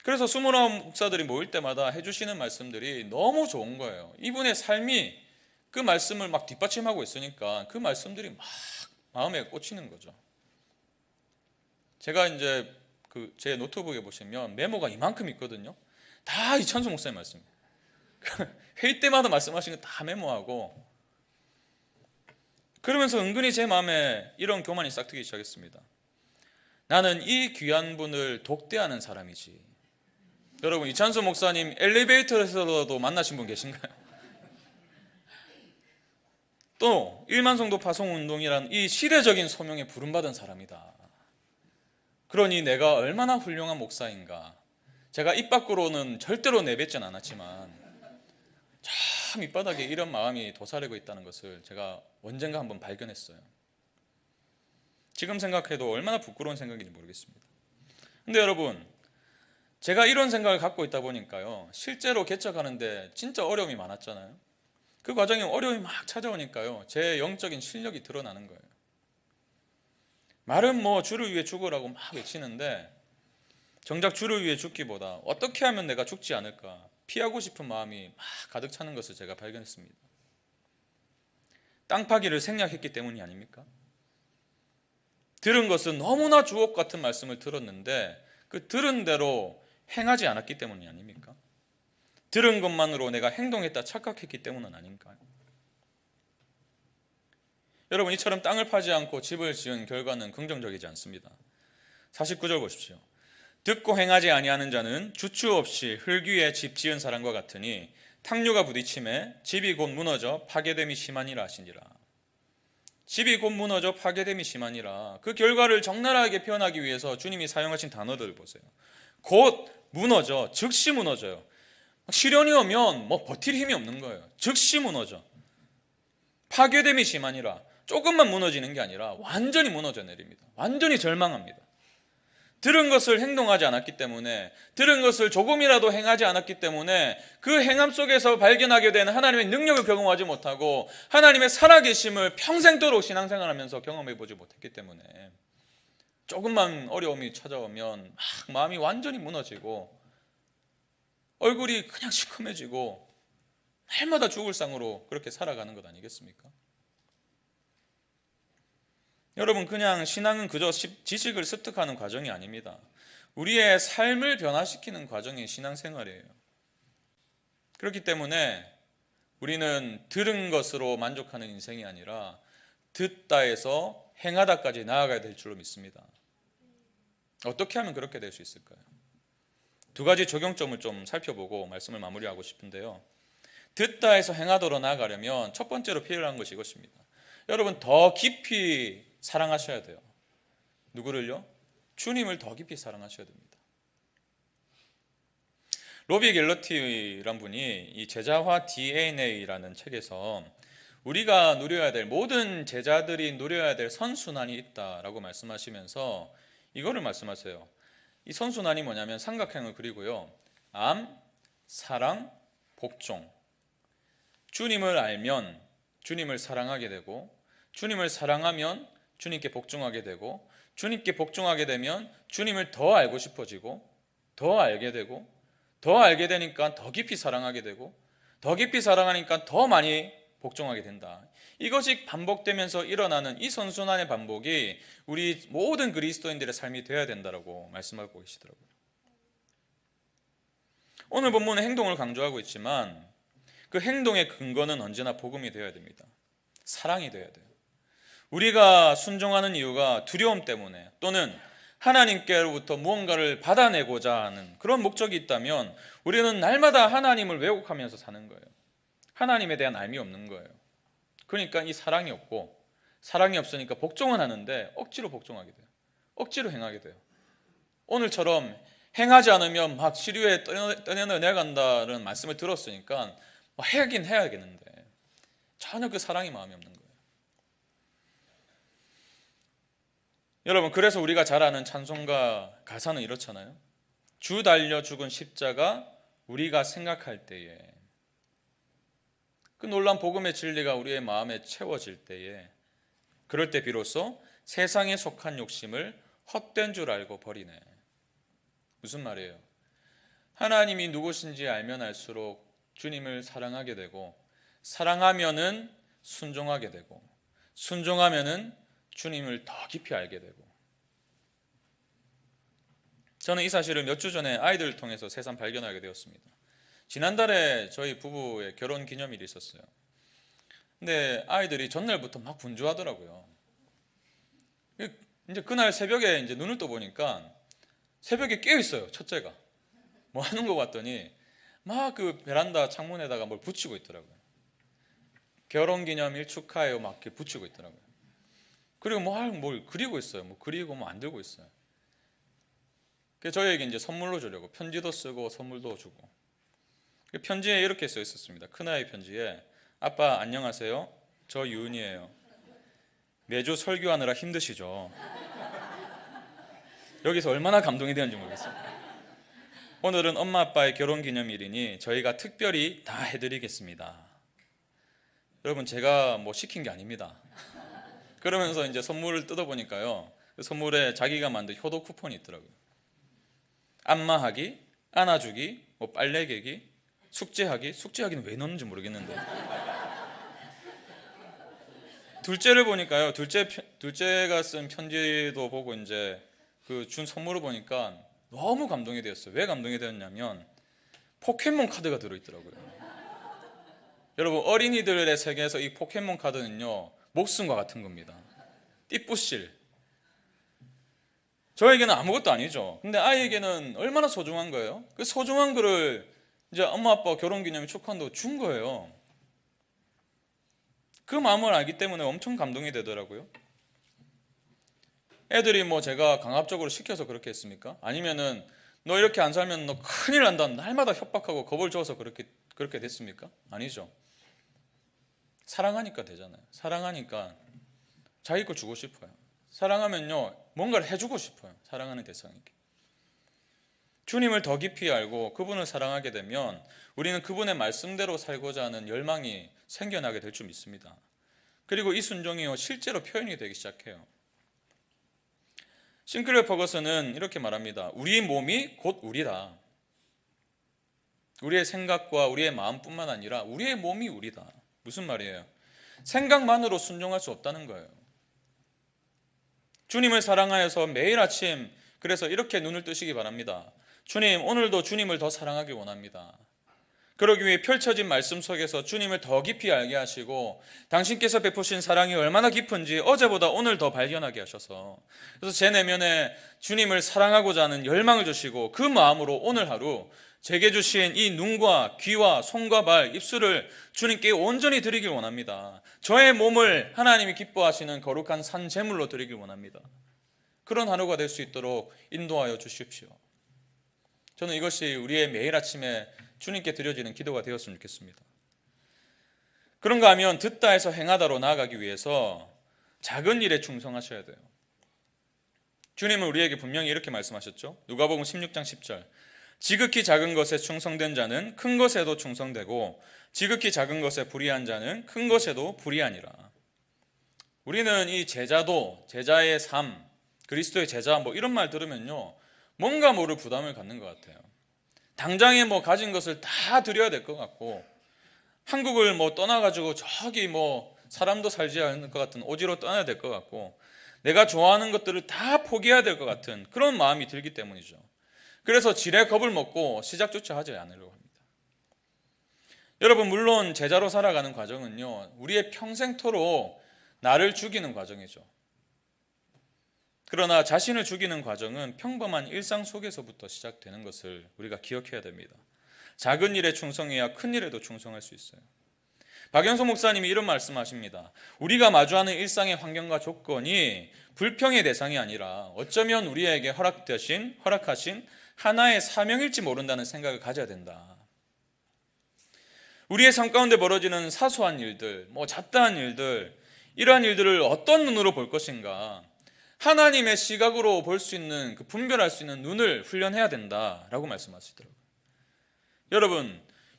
그래서 스물아홉 목사들이 모일 때마다 해주시는 말씀들이 너무 좋은 거예요. 이분의 삶이 그 말씀을 막 뒷받침하고 있으니까 그 말씀들이 막 마음에 꽂히는 거죠. 제가 이제 제 노트북에 보시면 메모가 이만큼 있거든요. 다 이찬수 목사님 말씀이에요. 회의 때마다 말씀하시는 거 다 메모하고, 그러면서 은근히 제 마음에 이런 교만이 싹트기 시작했습니다. 나는 이 귀한 분을 독대하는 사람이지. 여러분, 이찬수 목사님 엘리베이터에서도 만나신 분 계신가요? 또 1만 성도 파송운동이란 이 시대적인 소명에 부름받은 사람이다. 그러니 내가 얼마나 훌륭한 목사인가. 제가 입 밖으로는 절대로 내뱉진 않았지만 참 밑바닥에 이런 마음이 도사리고 있다는 것을 제가 언젠가 한번 발견했어요. 지금 생각해도 얼마나 부끄러운 생각인지 모르겠습니다. 근데 여러분, 제가 이런 생각을 갖고 있다 보니까요, 실제로 개척하는데 진짜 어려움이 많았잖아요. 그 과정에 어려움이 막 찾아오니까요, 제 영적인 실력이 드러나는 거예요. 말은 주를 위해 죽으라고 막 외치는데 정작 주를 위해 죽기보다 어떻게 하면 내가 죽지 않을까, 피하고 싶은 마음이 막 가득 차는 것을 제가 발견했습니다. 땅 파기를 생략했기 때문이 아닙니까? 들은 것은 너무나 주옥 같은 말씀을 들었는데 그 들은 대로 행하지 않았기 때문이 아닙니까? 들은 것만으로 내가 행동했다 착각했기 때문은 아닌가요? 여러분, 이처럼 땅을 파지 않고 집을 지은 결과는 긍정적이지 않습니다. 49절 보십시오. 듣고 행하지 아니하는 자는 주추 없이 흙 위에 집 지은 사람과 같으니 탕류가 부딪힘에 집이 곧 무너져 파괴됨이 심하니라 하시니라. 집이 곧 무너져 파괴됨이 심하니라. 그 결과를 적나라하게 표현하기 위해서 주님이 사용하신 단어들을 보세요. 곧 무너져, 즉시 무너져요. 시련이 오면 버틸 힘이 없는 거예요. 즉시 무너져. 파괴됨이 심하니라. 조금만 무너지는 게 아니라 완전히 무너져 내립니다. 완전히 절망합니다. 들은 것을 행동하지 않았기 때문에, 들은 것을 조금이라도 행하지 않았기 때문에 그 행함 속에서 발견하게 되는 하나님의 능력을 경험하지 못하고 하나님의 살아계심을 평생도록 신앙생활하면서 경험해보지 못했기 때문에 조금만 어려움이 찾아오면 막 마음이 완전히 무너지고 얼굴이 그냥 시커매지고 날마다 죽을 상으로 그렇게 살아가는 것 아니겠습니까? 여러분, 그냥 신앙은 그저 지식을 습득하는 과정이 아닙니다. 우리의 삶을 변화시키는 과정이 신앙생활이에요. 그렇기 때문에 우리는 들은 것으로 만족하는 인생이 아니라 듣다 해서 행하다까지 나아가야 될 줄로 믿습니다. 어떻게 하면 그렇게 될 수 있을까요? 두 가지 적용점을 좀 살펴보고 말씀을 마무리하고 싶은데요. 듣다 해서 행하도록 나아가려면 첫 번째로 필요한 것이 이것입니다. 여러분, 더 깊이 사랑하셔야 돼요. 누구를요? 주님을 더 깊이 사랑하셔야 됩니다. 로비 갤러티란 분이 이 제자화 DNA라는 책에서 우리가 누려야 될, 모든 제자들이 누려야 될 선순환이 있다라고 말씀하시면서 이거를 말씀하세요. 이 선순환이 뭐냐면 삼각형을 그리고요, 암, 사랑, 복종. 주님을 알면 주님을 사랑하게 되고, 주님을 사랑하면 주님께 복종하게 되고, 주님께 복종하게 되면 주님을 더 알고 싶어지고, 더 알게 되고, 더 알게 되니까 더 깊이 사랑하게 되고, 더 깊이 사랑하니까 더 많이 복종하게 된다. 이것이 반복되면서 일어나는 이 선순환의 반복이 우리 모든 그리스도인들의 삶이 되어야 된다고 말씀하고 계시더라고요. 오늘 본문은 행동을 강조하고 있지만 그 행동의 근거는 언제나 복음이 되어야 됩니다. 사랑이 되어야 돼요. 우리가 순종하는 이유가 두려움 때문에 또는 하나님께로부터 무언가를 받아내고자 하는 그런 목적이 있다면 우리는 날마다 하나님을 왜곡하면서 사는 거예요. 하나님에 대한 알미 없는 거예요. 그러니까 이 사랑이 없고, 사랑이 없으니까 복종은 하는데 억지로 복종하게 돼요. 억지로 행하게 돼요. 오늘처럼 행하지 않으면 막 시류에 떠내려간다는 말씀을 들었으니까 하긴 해야겠는데 전혀 그 사랑이 마음이 없는 거예요. 여러분, 그래서 우리가 잘 아는 찬송가 가사는 이렇잖아요. 주 달려 죽은 십자가 우리가 생각할 때에, 그 놀라운 복음의 진리가 우리의 마음에 채워질 때에, 그럴 때 비로소 세상에 속한 욕심을 헛된 줄 알고 버리네. 무슨 말이에요? 하나님이 누구신지 알면 알수록 주님을 사랑하게 되고, 사랑하면은 순종하게 되고, 순종하면은 주님을 더 깊이 알게 되고. 저는 이 사실을 몇 주 전에 아이들을 통해서 새삼 발견하게 되었습니다. 지난달에 저희 부부의 결혼 기념일이 있었어요. 근데 아이들이 전날부터 막 분주하더라고요. 이제 그날 새벽에 이제 눈을 떠보니까 새벽에 깨어 있어요. 첫째가 뭐 하는 거 봤더니 막 그 베란다 창문에다가 뭘 붙이고 있더라고요. 결혼 기념일 축하해요 막 이렇게 붙이고 있더라고요. 그리고 뭘 그리고 있어요. 뭐 그리고 뭐 안 들고 있어요. 그래서 저희에게 이제 선물로 주려고 편지도 쓰고 선물도 주고. 편지에 이렇게 써 있었습니다. 큰아이 편지에, 아빠 안녕하세요. 저 유은이에요. 매주 설교하느라 힘드시죠? 여기서 얼마나 감동이 되는지 모르겠어요. 오늘은 엄마 아빠의 결혼 기념일이니 저희가 특별히 다 해드리겠습니다. 여러분, 제가 뭐 시킨 게 아닙니다. 그러면서 이제 선물을 뜯어보니까요, 그 선물에 자기가 만든 효도 쿠폰이 있더라고요. 안마하기, 안아주기, 뭐 빨래 개기, 숙제하기는 왜 넣는지 모르겠는데. 둘째를 보니까요. 둘째가 쓴 편지도 보고 이제 그 준 선물을 보니까 너무 감동이 되었어요. 왜 감동이 되었냐면 포켓몬 카드가 들어있더라고요. 여러분, 어린이들의 세계에서 이 포켓몬 카드는요, 목숨과 같은 겁니다. 띠뿌실. 저에게는 아무것도 아니죠. 근데 아이에게는 얼마나 소중한 거예요? 그 소중한 거를 이제 엄마 아빠 결혼기념일 축하한다고 준 거예요. 그 마음을 알기 때문에 엄청 감동이 되더라고요. 애들이 뭐 제가 강압적으로 시켜서 그렇게 했습니까? 아니면은 너 이렇게 안 살면 너 큰일 난다, 날마다 협박하고 겁을 줘서 그렇게 됐습니까? 아니죠. 사랑하니까 되잖아요. 사랑하니까 자기 걸 주고 싶어요. 사랑하면요, 뭔가를 해주고 싶어요. 사랑하는 대상에게. 주님을 더 깊이 알고 그분을 사랑하게 되면 우리는 그분의 말씀대로 살고자 하는 열망이 생겨나게 될 줄 믿습니다. 그리고 이 순종이요, 실제로 표현이 되기 시작해요. 싱클레어 퍼거슨은 이렇게 말합니다. 우리 몸이 곧 우리다. 우리의 생각과 우리의 마음뿐만 아니라 우리의 몸이 우리다. 무슨 말이에요? 생각만으로 순종할 수 없다는 거예요. 주님을 사랑하여서 매일 아침 그래서 이렇게 눈을 뜨시기 바랍니다. 주님, 오늘도 주님을 더 사랑하기 원합니다. 그러기 위해 펼쳐진 말씀 속에서 주님을 더 깊이 알게 하시고 당신께서 베푸신 사랑이 얼마나 깊은지 어제보다 오늘 더 발견하게 하셔서, 그래서 제 내면에 주님을 사랑하고자 하는 열망을 주시고 그 마음으로 오늘 하루 제게 주신 이 눈과 귀와 손과 발, 입술을 주님께 온전히 드리길 원합니다. 저의 몸을 하나님이 기뻐하시는 거룩한 산 제물로 드리길 원합니다. 그런 하루가 될 수 있도록 인도하여 주십시오. 저는 이것이 우리의 매일 아침에 주님께 드려지는 기도가 되었으면 좋겠습니다. 그런가 하면 듣다 해서 행하다로 나아가기 위해서 작은 일에 충성하셔야 돼요. 주님은 우리에게 분명히 이렇게 말씀하셨죠. 누가복음 16장 10절. 지극히 작은 것에 충성된 자는 큰 것에도 충성되고 지극히 작은 것에 불의한 자는 큰 것에도 불의하니라. 우리는 이 제자의 삶, 그리스도의 제자 뭐 이런 말 들으면요, 뭔가 모를 부담을 갖는 것 같아요. 당장에 뭐 가진 것을 다 드려야 될 것 같고, 한국을 뭐 떠나가지고 저기 뭐 사람도 살지 않을 것 같은 오지로 떠나야 될 것 같고, 내가 좋아하는 것들을 다 포기해야 될 것 같은 그런 마음이 들기 때문이죠. 그래서 지레 겁을 먹고 시작조차 하지 않으려고 합니다. 여러분, 물론 제자로 살아가는 과정은요, 우리의 평생토록 나를 죽이는 과정이죠. 그러나 자신을 죽이는 과정은 평범한 일상 속에서부터 시작되는 것을 우리가 기억해야 됩니다. 작은 일에 충성해야 큰 일에도 충성할 수 있어요. 박연소 목사님이 이런 말씀하십니다. 우리가 마주하는 일상의 환경과 조건이 불평의 대상이 아니라 어쩌면 우리에게 허락하신 하나의 사명일지 모른다는 생각을 가져야 된다. 우리의 삶 가운데 벌어지는 사소한 일들, 잡다한 일들, 이러한 일들을 어떤 눈으로 볼 것인가, 하나님의 시각으로 볼 수 있는, 분별할 수 있는 눈을 훈련해야 된다라고 말씀하시더라고요.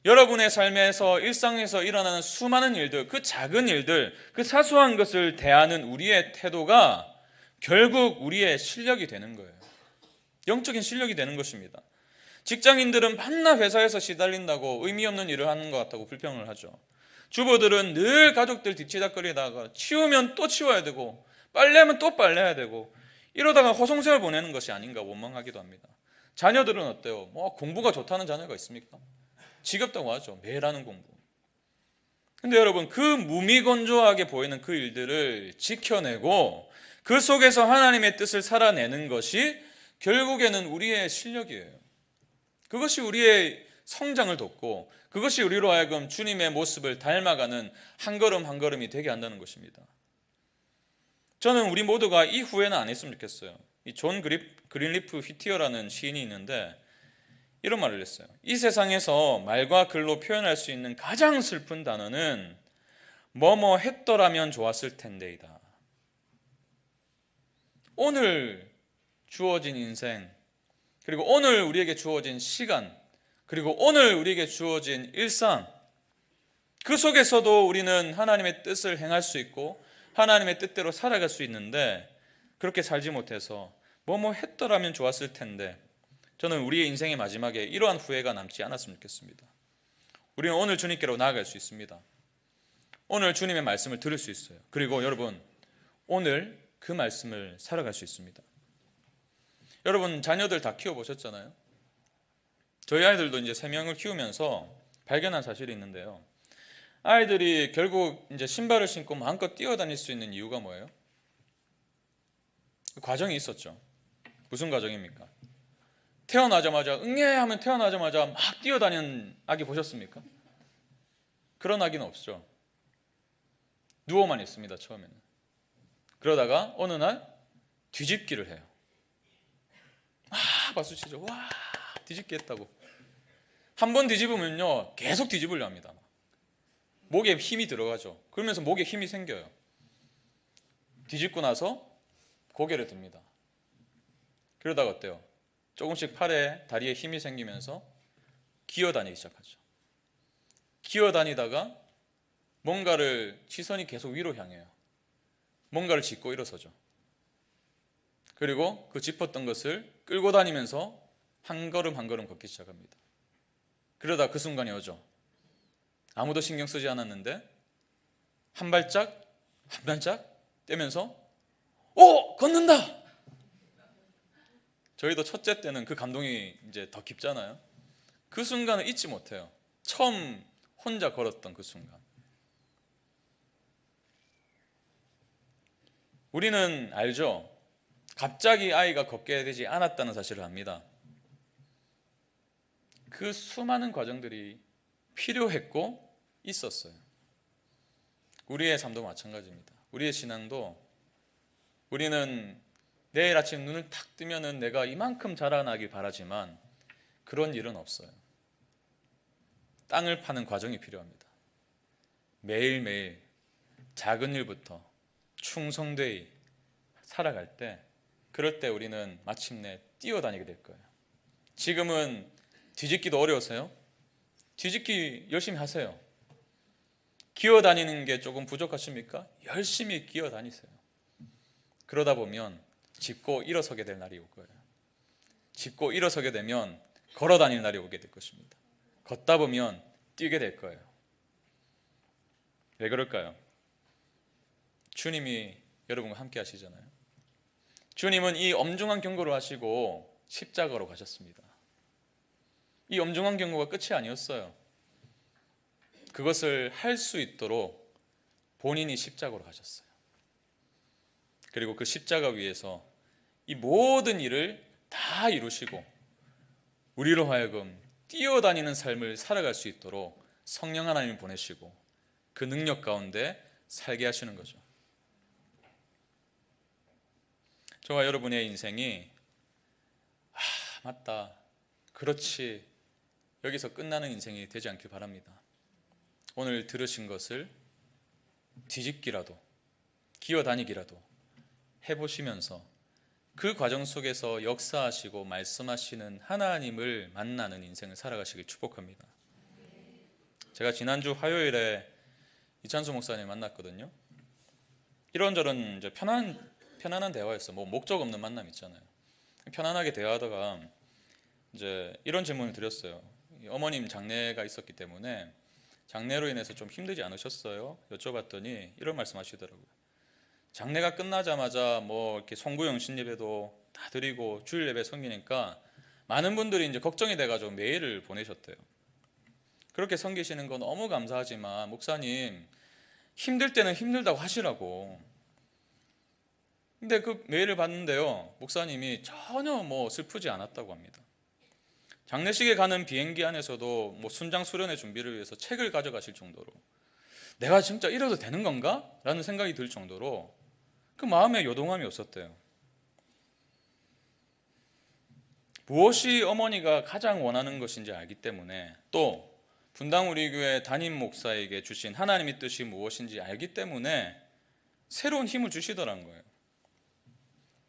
여러분의 삶에서 일상에서 일어나는 수많은 일들, 그 작은 일들, 그 사소한 것을 대하는 우리의 태도가 결국 우리의 실력이 되는 거예요. 영적인 실력이 되는 것입니다. 직장인들은 밤낮 회사에서 시달린다고 의미 없는 일을 하는 것 같다고 불평을 하죠. 주부들은 늘 가족들 뒤치다거리다가 치우면 또 치워야 되고 빨래하면 또 빨래해야 되고 이러다가 허송세월 보내는 것이 아닌가 원망하기도 합니다. 자녀들은 어때요? 공부가 좋다는 자녀가 있습니까? 지겹다고 하죠. 매일 하는 공부. 근데 여러분, 그 무미건조하게 보이는 그 일들을 지켜내고 그 속에서 하나님의 뜻을 살아내는 것이 결국에는 우리의 실력이에요. 그것이 우리의 성장을 돕고 그것이 우리로 하여금 주님의 모습을 닮아가는 한 걸음 한 걸음이 되게 한다는 것입니다. 저는 우리 모두가 이 후회는 안 했으면 좋겠어요. 이 존 그린리프 휘티어라는 시인이 있는데 이런 말을 했어요. 이 세상에서 말과 글로 표현할 수 있는 가장 슬픈 단어는 뭐뭐 했더라면 좋았을 텐데이다. 오늘 주어진 인생, 그리고 오늘 우리에게 주어진 시간, 그리고 오늘 우리에게 주어진 일상, 그 속에서도 우리는 하나님의 뜻을 행할 수 있고 하나님의 뜻대로 살아갈 수 있는데 그렇게 살지 못해서 뭐뭐 했더라면 좋았을 텐데, 저는 우리의 인생의 마지막에 이러한 후회가 남지 않았으면 좋겠습니다. 우리는 오늘 주님께로 나아갈 수 있습니다. 오늘 주님의 말씀을 들을 수 있어요. 그리고 여러분, 오늘 그 말씀을 살아갈 수 있습니다. 여러분, 자녀들 다 키워보셨잖아요. 저희 아이들도 이제 3명을 키우면서 발견한 사실이 있는데요. 아이들이 결국 이제 신발을 신고 마음껏 뛰어다닐 수 있는 이유가 뭐예요? 그 과정이 있었죠. 무슨 과정입니까? 태어나자마자 응애 하면 태어나자마자 막 뛰어다니는 아기 보셨습니까? 그런 아기는 없죠. 누워만 있습니다. 처음에는. 그러다가 어느 날 뒤집기를 해요. 박수치죠. 와, 뒤집기 했다고. 한 번 뒤집으면요 계속 뒤집으려 합니다. 목에 힘이 들어가죠. 그러면서 목에 힘이 생겨요. 뒤집고 나서 고개를 듭니다. 그러다가 어때요? 조금씩 팔에 다리에 힘이 생기면서 기어다니기 시작하죠. 기어다니다가 뭔가를 시선이 계속 위로 향해요. 뭔가를 짚고 일어서죠. 그리고 그 짚었던 것을 끌고 다니면서 한 걸음 한 걸음 걷기 시작합니다. 그러다 그 순간이 오죠. 아무도 신경 쓰지 않았는데 한 발짝 한 발짝 떼면서 걷는다! 저희도 첫째 때는 그 감동이 이제 더 깊잖아요. 그 순간을 잊지 못해요. 처음 혼자 걸었던 그 순간. 우리는 알죠. 갑자기 아이가 걷게 되지 않았다는 사실을 압니다. 그 수많은 과정들이 필요했고 있었어요. 우리의 삶도 마찬가지입니다. 우리의 신앙도 우리는 내일 아침 눈을 탁 뜨면은 내가 이만큼 자라나길 바라지만 그런 일은 없어요. 땅을 파는 과정이 필요합니다. 매일매일 작은 일부터 충성되이 살아갈 때, 그럴 때 우리는 마침내 뛰어다니게 될 거예요. 지금은 뒤집기도 어려우세요? 뒤집기 열심히 하세요. 기어다니는 게 조금 부족하십니까? 열심히 기어다니세요. 그러다 보면 짚고 일어서게 될 날이 올 거예요. 짚고 일어서게 되면 걸어다니는 날이 오게 될 것입니다. 걷다 보면 뛰게 될 거예요. 왜 그럴까요? 주님이 여러분과 함께 하시잖아요. 주님은 이 엄중한 경고를 하시고 십자가로 가셨습니다. 이 엄중한 경고가 끝이 아니었어요. 그것을 할 수 있도록 본인이 십자가로 가셨어요. 그리고 그 십자가 위에서 이 모든 일을 다 이루시고 우리로 하여금 뛰어다니는 삶을 살아갈 수 있도록 성령 하나님을 보내시고 그 능력 가운데 살게 하시는 거죠. 저와 여러분의 인생이 맞다, 그렇지, 여기서 끝나는 인생이 되지 않길 바랍니다. 오늘 들으신 것을 뒤집기라도 기어다니기라도 해보시면서 그 과정 속에서 역사하시고 말씀하시는 하나님을 만나는 인생을 살아가시길 축복합니다. 제가 지난주 화요일에 이찬수 목사님 만났거든요. 이런저런 이제 편안한 대화였어요. 뭐 목적 없는 만남 있잖아요. 편안하게 대화하다가 이제 이런 질문을 드렸어요. 어머님 장례가 있었기 때문에 장례로 인해서 좀 힘들지 않으셨어요? 여쭤봤더니 이런 말씀하시더라고요. 장례가 끝나자마자 뭐 이렇게 송구영신 예배도 다 드리고 주일 예배 섬기니까 많은 분들이 이제 걱정이 돼가지고 메일을 보내셨대요. 그렇게 섬기시는 건 너무 감사하지만 목사님 힘들 때는 힘들다고 하시라고. 근데 그 메일을 봤는데요, 목사님이 전혀 뭐 슬프지 않았다고 합니다. 장례식에 가는 비행기 안에서도 뭐 순장 수련회 준비를 위해서 책을 가져가실 정도로 내가 진짜 이래도 되는 건가? 라는 생각이 들 정도로 그 마음에 요동함이 없었대요. 무엇이 어머니가 가장 원하는 것인지 알기 때문에, 또 분당 우리 교회 담임 목사에게 주신 하나님의 뜻이 무엇인지 알기 때문에 새로운 힘을 주시더라는 거예요.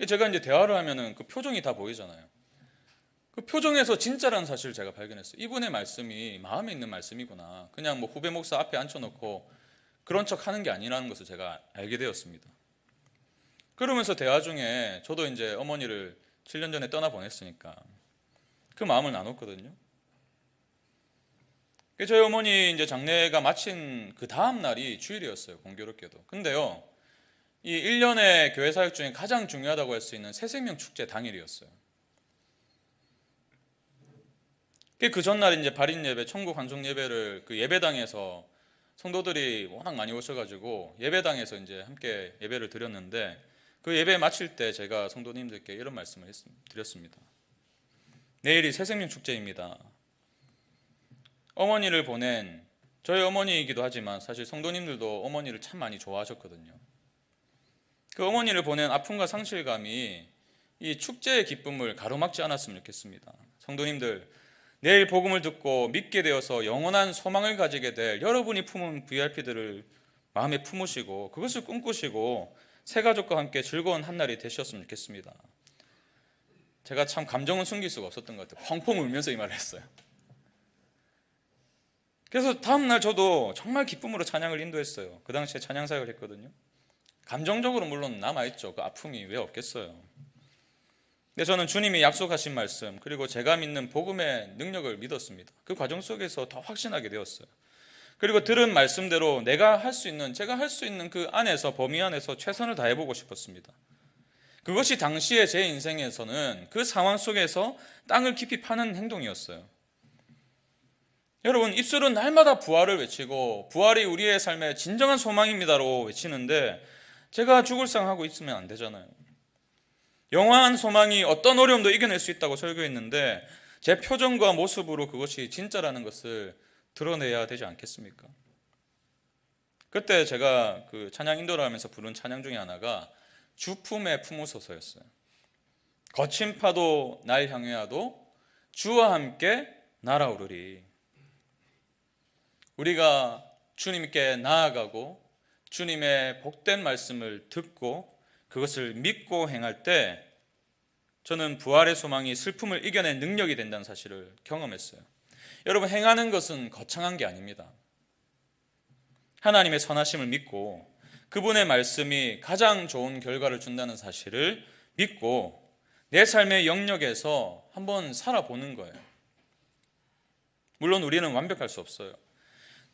제가 이제 대화를 하면은 그 표정이 다 보이잖아요. 그 표정에서 진짜라는 사실을 제가 발견했어요. 이분의 말씀이 마음에 있는 말씀이구나. 그냥 뭐 후배 목사 앞에 앉혀놓고 그런 척 하는 게 아니라는 것을 제가 알게 되었습니다. 그러면서 대화 중에 저도 이제 어머니를 7년 전에 떠나보냈으니까 그 마음을 나눴거든요. 저희 어머니 이제 장례가 마친 그 다음 날이 주일이었어요. 공교롭게도. 근데요, 이 1년의 교회 사역 중에 가장 중요하다고 할 수 있는 새생명 축제 당일이었어요. 그 전날 이제 발인 예배, 천국 환송 예배를 그 예배당에서 성도들이 워낙 많이 오셔가지고 예배당에서 이제 함께 예배를 드렸는데, 그 예배 마칠 때 제가 성도님들께 이런 말씀을 드렸습니다. 내일이 새생명 축제입니다. 어머니를 보낸, 저희 어머니이기도 하지만 사실 성도님들도 어머니를 참 많이 좋아하셨거든요. 그 어머니를 보낸 아픔과 상실감이 이 축제의 기쁨을 가로막지 않았으면 좋겠습니다. 성도님들, 내일 복음을 듣고 믿게 되어서 영원한 소망을 가지게 될 여러분이 품은 VIP들을 마음에 품으시고 그것을 꿈꾸시고 새 가족과 함께 즐거운 한날이 되셨으면 좋겠습니다. 제가 참 감정은 숨길 수가 없었던 것 같아요. 펑펑 울면서 이 말을 했어요. 그래서 다음날 저도 정말 기쁨으로 찬양을 인도했어요. 그 당시에 찬양 사역을 했거든요. 감정적으로 물론 남아있죠. 그 아픔이 왜 없겠어요. 근데 저는 주님이 약속하신 말씀, 그리고 제가 믿는 복음의 능력을 믿었습니다. 그 과정 속에서 더 확신하게 되었어요. 그리고 들은 말씀대로 제가 할 수 있는 그 안에서, 범위 안에서 최선을 다해보고 싶었습니다. 그것이 당시에 제 인생에서는 그 상황 속에서 땅을 깊이 파는 행동이었어요. 여러분, 입술은 날마다 부활을 외치고 부활이 우리의 삶의 진정한 소망입니다로 외치는데 제가 죽을 상하고 있으면 안 되잖아요. 영원한 소망이 어떤 어려움도 이겨낼 수 있다고 설교했는데 제 표정과 모습으로 그것이 진짜라는 것을 드러내야 되지 않겠습니까? 그때 제가 그 찬양 인도를 하면서 부른 찬양 중에 하나가 주품에 품으소서였어요. 거친 파도 날 향해 와도 주와 함께 날아오르리. 우리가 주님께 나아가고 주님의 복된 말씀을 듣고 그것을 믿고 행할 때 저는 부활의 소망이 슬픔을 이겨낸 능력이 된다는 사실을 경험했어요. 여러분, 행하는 것은 거창한 게 아닙니다. 하나님의 선하심을 믿고 그분의 말씀이 가장 좋은 결과를 준다는 사실을 믿고 내 삶의 영역에서 한번 살아보는 거예요. 물론 우리는 완벽할 수 없어요.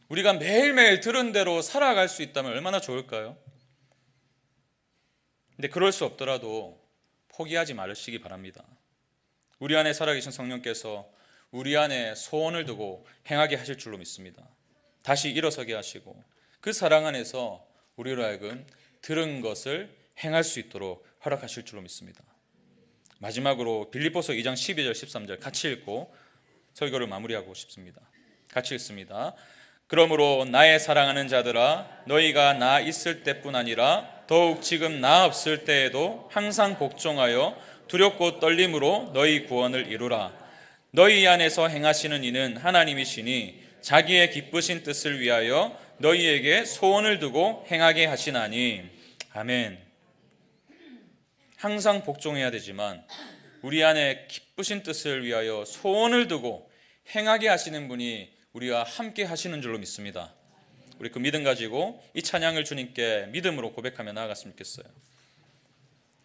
우리가 매일매일 들은 대로 살아갈 수 있다면 얼마나 좋을까요? 근데 그럴 수 없더라도 포기하지 말으시기 바랍니다. 우리 안에 살아계신 성령께서 우리 안에 소원을 두고 행하게 하실 줄로 믿습니다. 다시 일어서게 하시고 그 사랑 안에서 우리로 하여금 들은 것을 행할 수 있도록 허락하실 줄로 믿습니다. 마지막으로 빌립보서 2장 12절 13절 같이 읽고 설교를 마무리하고 싶습니다. 같이 읽습니다. 그러므로 나의 사랑하는 자들아, 너희가 나 있을 때뿐 아니라 더욱 지금 나 없을 때에도 항상 복종하여 두렵고 떨림으로 너희 구원을 이루라. 너희 안에서 행하시는 이는 하나님이시니 자기의 기쁘신 뜻을 위하여 너희에게 소원을 두고 행하게 하시나니. 아멘. 항상 복종해야 되지만 우리 안에 기쁘신 뜻을 위하여 소원을 두고 행하게 하시는 분이 우리와 함께 하시는 줄로 믿습니다. 우리 그 믿음 가지고 이 찬양을 주님께 믿음으로 고백하며 나아갔으면 좋겠어요.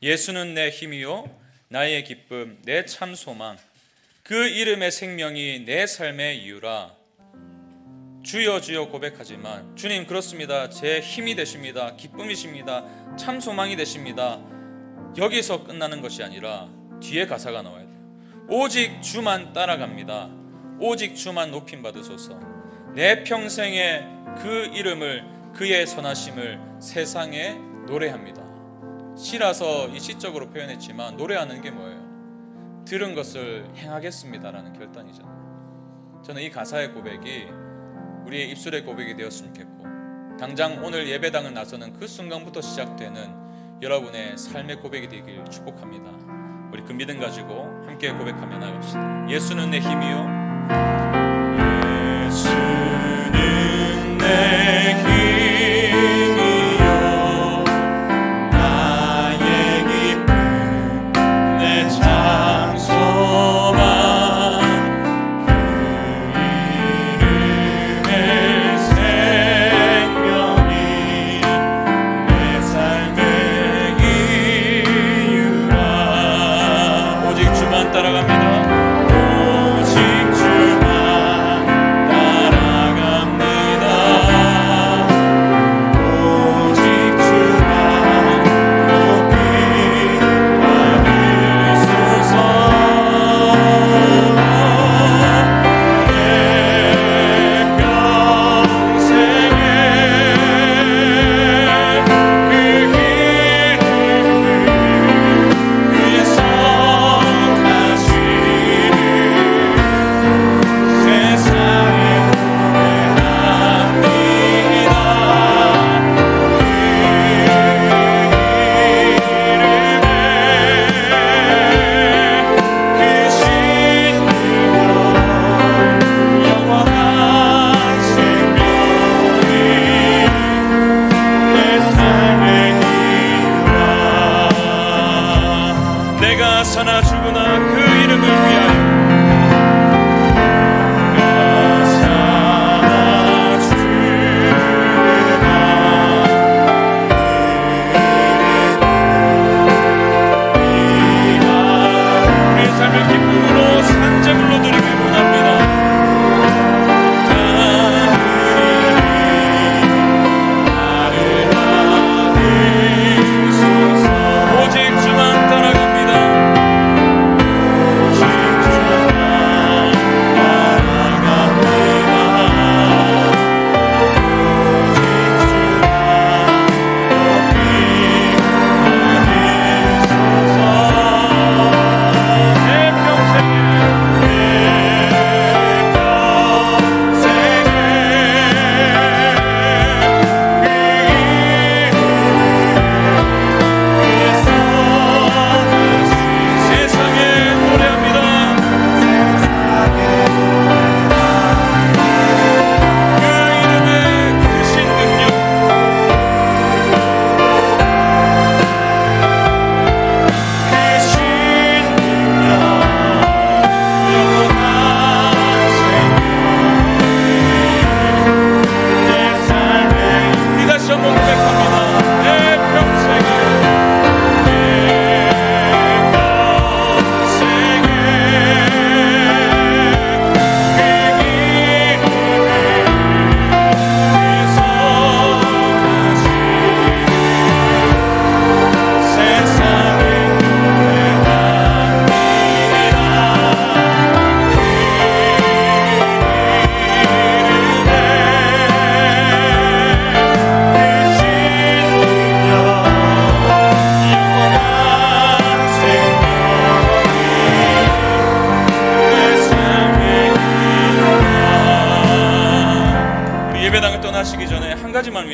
예수는 내 힘이요 나의 기쁨 내 참 소망, 그 이름의 생명이 내 삶의 이유라. 주여 주여 고백하지만 주님, 그렇습니다. 제 힘이 되십니다. 기쁨이십니다. 참 소망이 되십니다. 여기서 끝나는 것이 아니라 뒤에 가사가 나와야 돼요. 오직 주만 따라갑니다. 오직 주만 높임 받으소서. 내 평생에 그 이름을, 그의 선하심을 세상에 노래합니다. 시라서 이 시적으로 표현했지만 노래하는 게 뭐예요? 들은 것을 행하겠습니다라는 결단이잖아요. 저는 이 가사의 고백이 우리의 입술의 고백이 되었으면 좋겠고, 당장 오늘 예배당을 나서는 그 순간부터 시작되는 여러분의 삶의 고백이 되길 축복합니다. 우리 그 믿음 가지고 함께 고백하며 나갑시다. 예수는 내 힘이요 예수는 내 힘이요 나의 기쁨 내 참 소망 그 이름의 생명이 내 삶의 이유라. 오직 주만 따라갑니다. 오직 주만 따라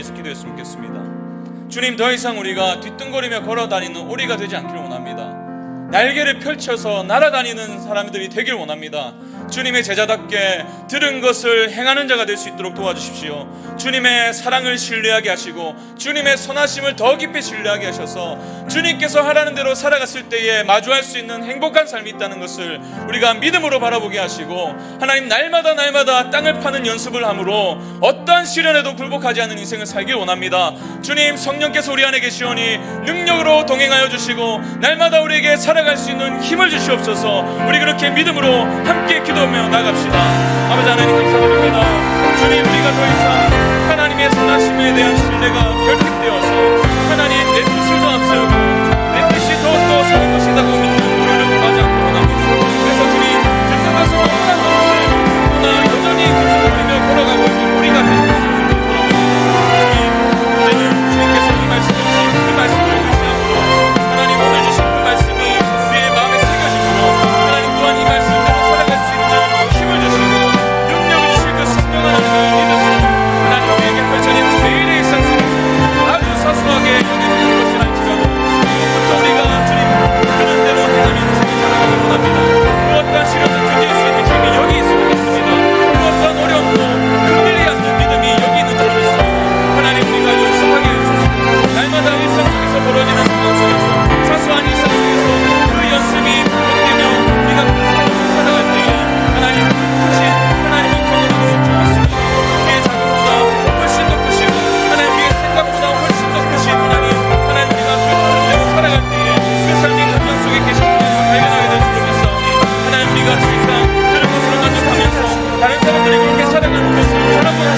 위해서 기도했으면 좋겠습니다. 주님, 더 이상 우리가 뒤뚱거리며 걸어다니는 오리가 되지 않기를 원합니다. 날개를 펼쳐서 날아다니는 사람들이 되길 원합니다. 주님의 제자답게 들은 것을 행하는 자가 될 수 있도록 도와주십시오. 주님의 사랑을 신뢰하게 하시고 주님의 선하심을 더 깊이 신뢰하게 하셔서 주님께서 하라는 대로 살아갔을 때에 마주할 수 있는 행복한 삶이 있다는 것을 우리가 믿음으로 바라보게 하시고, 하나님, 날마다 땅을 파는 연습을 함으로 어떠한 시련에도 굴복하지 않는 인생을 살길 원합니다. 주님, 성령께서 우리 안에 계시오니 능력으로 동행하여 주시고 날마다 우리에게 살아갈 수 있는 힘을 주시옵소서. 우리 그렇게 믿음으로 함께 기도하며 나갑시다. 아버지 하나님, 감사드립니다. 주님, 우리가 더 이상 하나님의 선하심에 대한 신뢰가 결핍되어서 하나님, 내 뜻을 더 앞세우고 내 뜻이 더 사는 것이다고 믿는 우리를 구하지 않고 원합니다. 그래서 주님, 듣는 것은 너무나 많은데 그러나 여전히 뒤뚱거리며 걸어가고 있는 우리가 되시옵소서. 주님, 이제는 주님께서 이 말씀을 주신 그 말씀을 의지함으로 하나님, 오늘 주신 그 말씀이 우리의 마음에 새겨지므로 하나님 또한 이 말씀대로 살아갈 수 있는 힘을 주시고 능력을 주시고 성령을 하나님을 믿으시고 하나님, 우리에게 펼쳐진 매일의 일상 속에서 아주 사소하게 여겨지는 것이라 할지라도 그것도 우리가 주님 그런 대로 행하면 주님 살아가길 원합니다. 그 어떠한 시련을 견딜 수 있는 힘이 여기 있습니다. 그 어떠한 어려움도 흔들리지 않는 믿음이 여기 있는 줄 믿습니다. 하나님, 우리가 연습하게 해주시고 날마다 일상 속에서 벌어지는 상황 속에서 사소한 일상 속에서 그 연습이 반복되며 우리가 그 삶을 살아갈 때에 하나님, 크신 하나님을 경험하게 될 줄 믿습니다. 우리의 자금보다 훨씬 더 크시고 하나님, 우리의 생각보다 훨씬 더 크신 하나님, 우리가 그 뜻대로 살아갈 때에 그 삶이 감정 속에 계신 분을 발견하게 될 줄 믿사오니 하나님, 우리가 더 이상 들은 것으로 만족하면서 다른 사람들이 그렇게 살아가는 것을 바라보는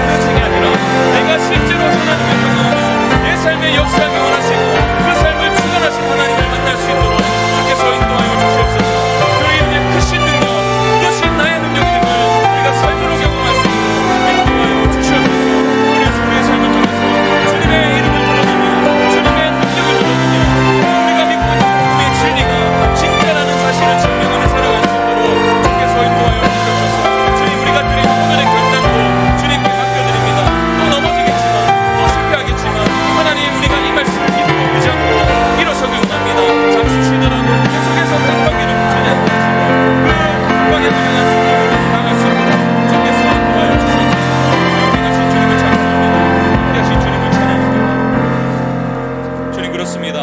그 책이 아니라 내가 실제로 하나님을 경험하며 내 삶의 역사를 경험하시고 그 삶을 주관하신 하나님을 만날 수 있도록 주께서 인도하여 주시옵소서. 그의 크신 능력, 그것이 나의 능력임을 우리가 삶으로 경험할 수 있도록 인도하여 주시옵소서. 그래서 우리의 삶을 통해서 주님의 이름을 드러내며 주님의 능력을 드러내며 우리가 믿고 있는 복음의 진리가 진짜라는 사실을 증명하며 살아갈 수 있도록 주께서 인도하여 주시옵소서. 주님, 우리가 드린 오늘의 결단도 주님께 맡겨드립니다. 또 넘어지겠지만 또 실패하겠지만 하나님, 우리가 이 말씀을 믿고 의지하고 일어서기 원합니다. 잠시 쉬더라도 계속해서 깜빡이를 붙이지 않고 그 깜빡이를 향한 순간을 나갈 수 있도록 주께서 도와여 주시옵소서. 함께하신 주님을 찬양합니다. 함께하신 주님을 찬양합니다. 주님, 그렇습니다.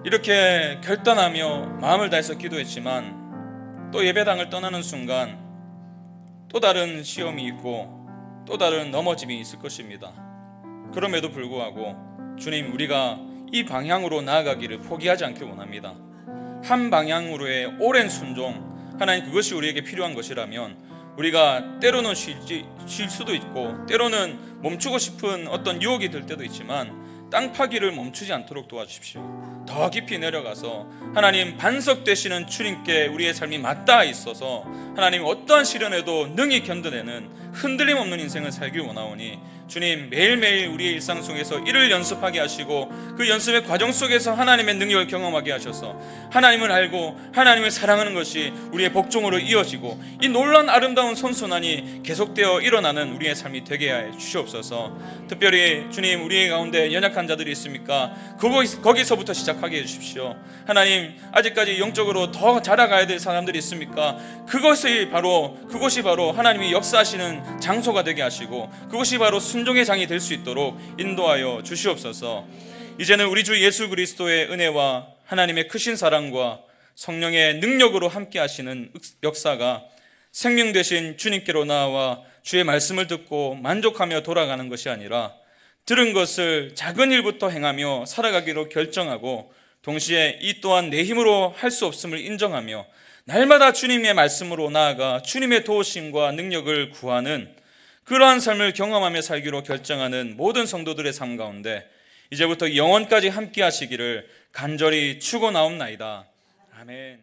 이렇게 결단하며 마음을 다해서 기도했지만 또 예배당을 떠나는 순간 또 다른 시험이 있고 또 다른 넘어짐이 있을 것입니다. 그럼에도 불구하고 주님, 우리가 이 방향으로 나아가기를 포기하지 않길 원합니다. 한 방향으로의 오랜 순종, 하나님, 그것이 우리에게 필요한 것이라면 우리가 때로는 쉴 수도 있고 때로는 멈추고 싶은 어떤 유혹이 들 때도 있지만 땅 파기를 멈추지 않도록 도와주십시오. 더 깊이 내려가서 하나님, 반석 되시는 주님께 우리의 삶이 맞닿아 있어서 하나님, 어떠한 시련에도 능히 견뎌내는 흔들림 없는 인생을 살길 원하오니 주님, 매일매일 우리의 일상 속에서 이를 연습하게 하시고 그 연습의 과정 속에서 하나님의 능력을 경험하게 하셔서 하나님을 알고 하나님을 사랑하는 것이 우리의 복종으로 이어지고 이 놀라운 아름다운 선순환이 계속되어 일어나는 우리의 삶이 되게 해 주시옵소서. 특별히 주님, 우리의 가운데 연약한 자들이 있습니까? 거기서부터 시작하게 해주십시오. 하나님, 아직까지 영적으로 더 자라가야 될 사람들이 있습니까? 그것이 바로 하나님이 역사하시는 장소가 되게 하시고 그것이 바로 순종의 장이 될 수 있도록 인도하여 주시옵소서. 이제는 우리 주 예수 그리스도의 은혜와 하나님의 크신 사랑과 성령의 능력으로 함께 하시는 역사가 생명 되신 주님께로 나와 주의 말씀을 듣고 만족하며 돌아가는 것이 아니라 들은 것을 작은 일부터 행하며 살아가기로 결정하고 동시에 이 또한 내 힘으로 할 수 없음을 인정하며 날마다 주님의 말씀으로 나아가 주님의 도우심과 능력을 구하는 그러한 삶을 경험하며 살기로 결정하는 모든 성도들의 삶 가운데 이제부터 영원까지 함께 하시기를 간절히 축원하옵나이다. 아멘.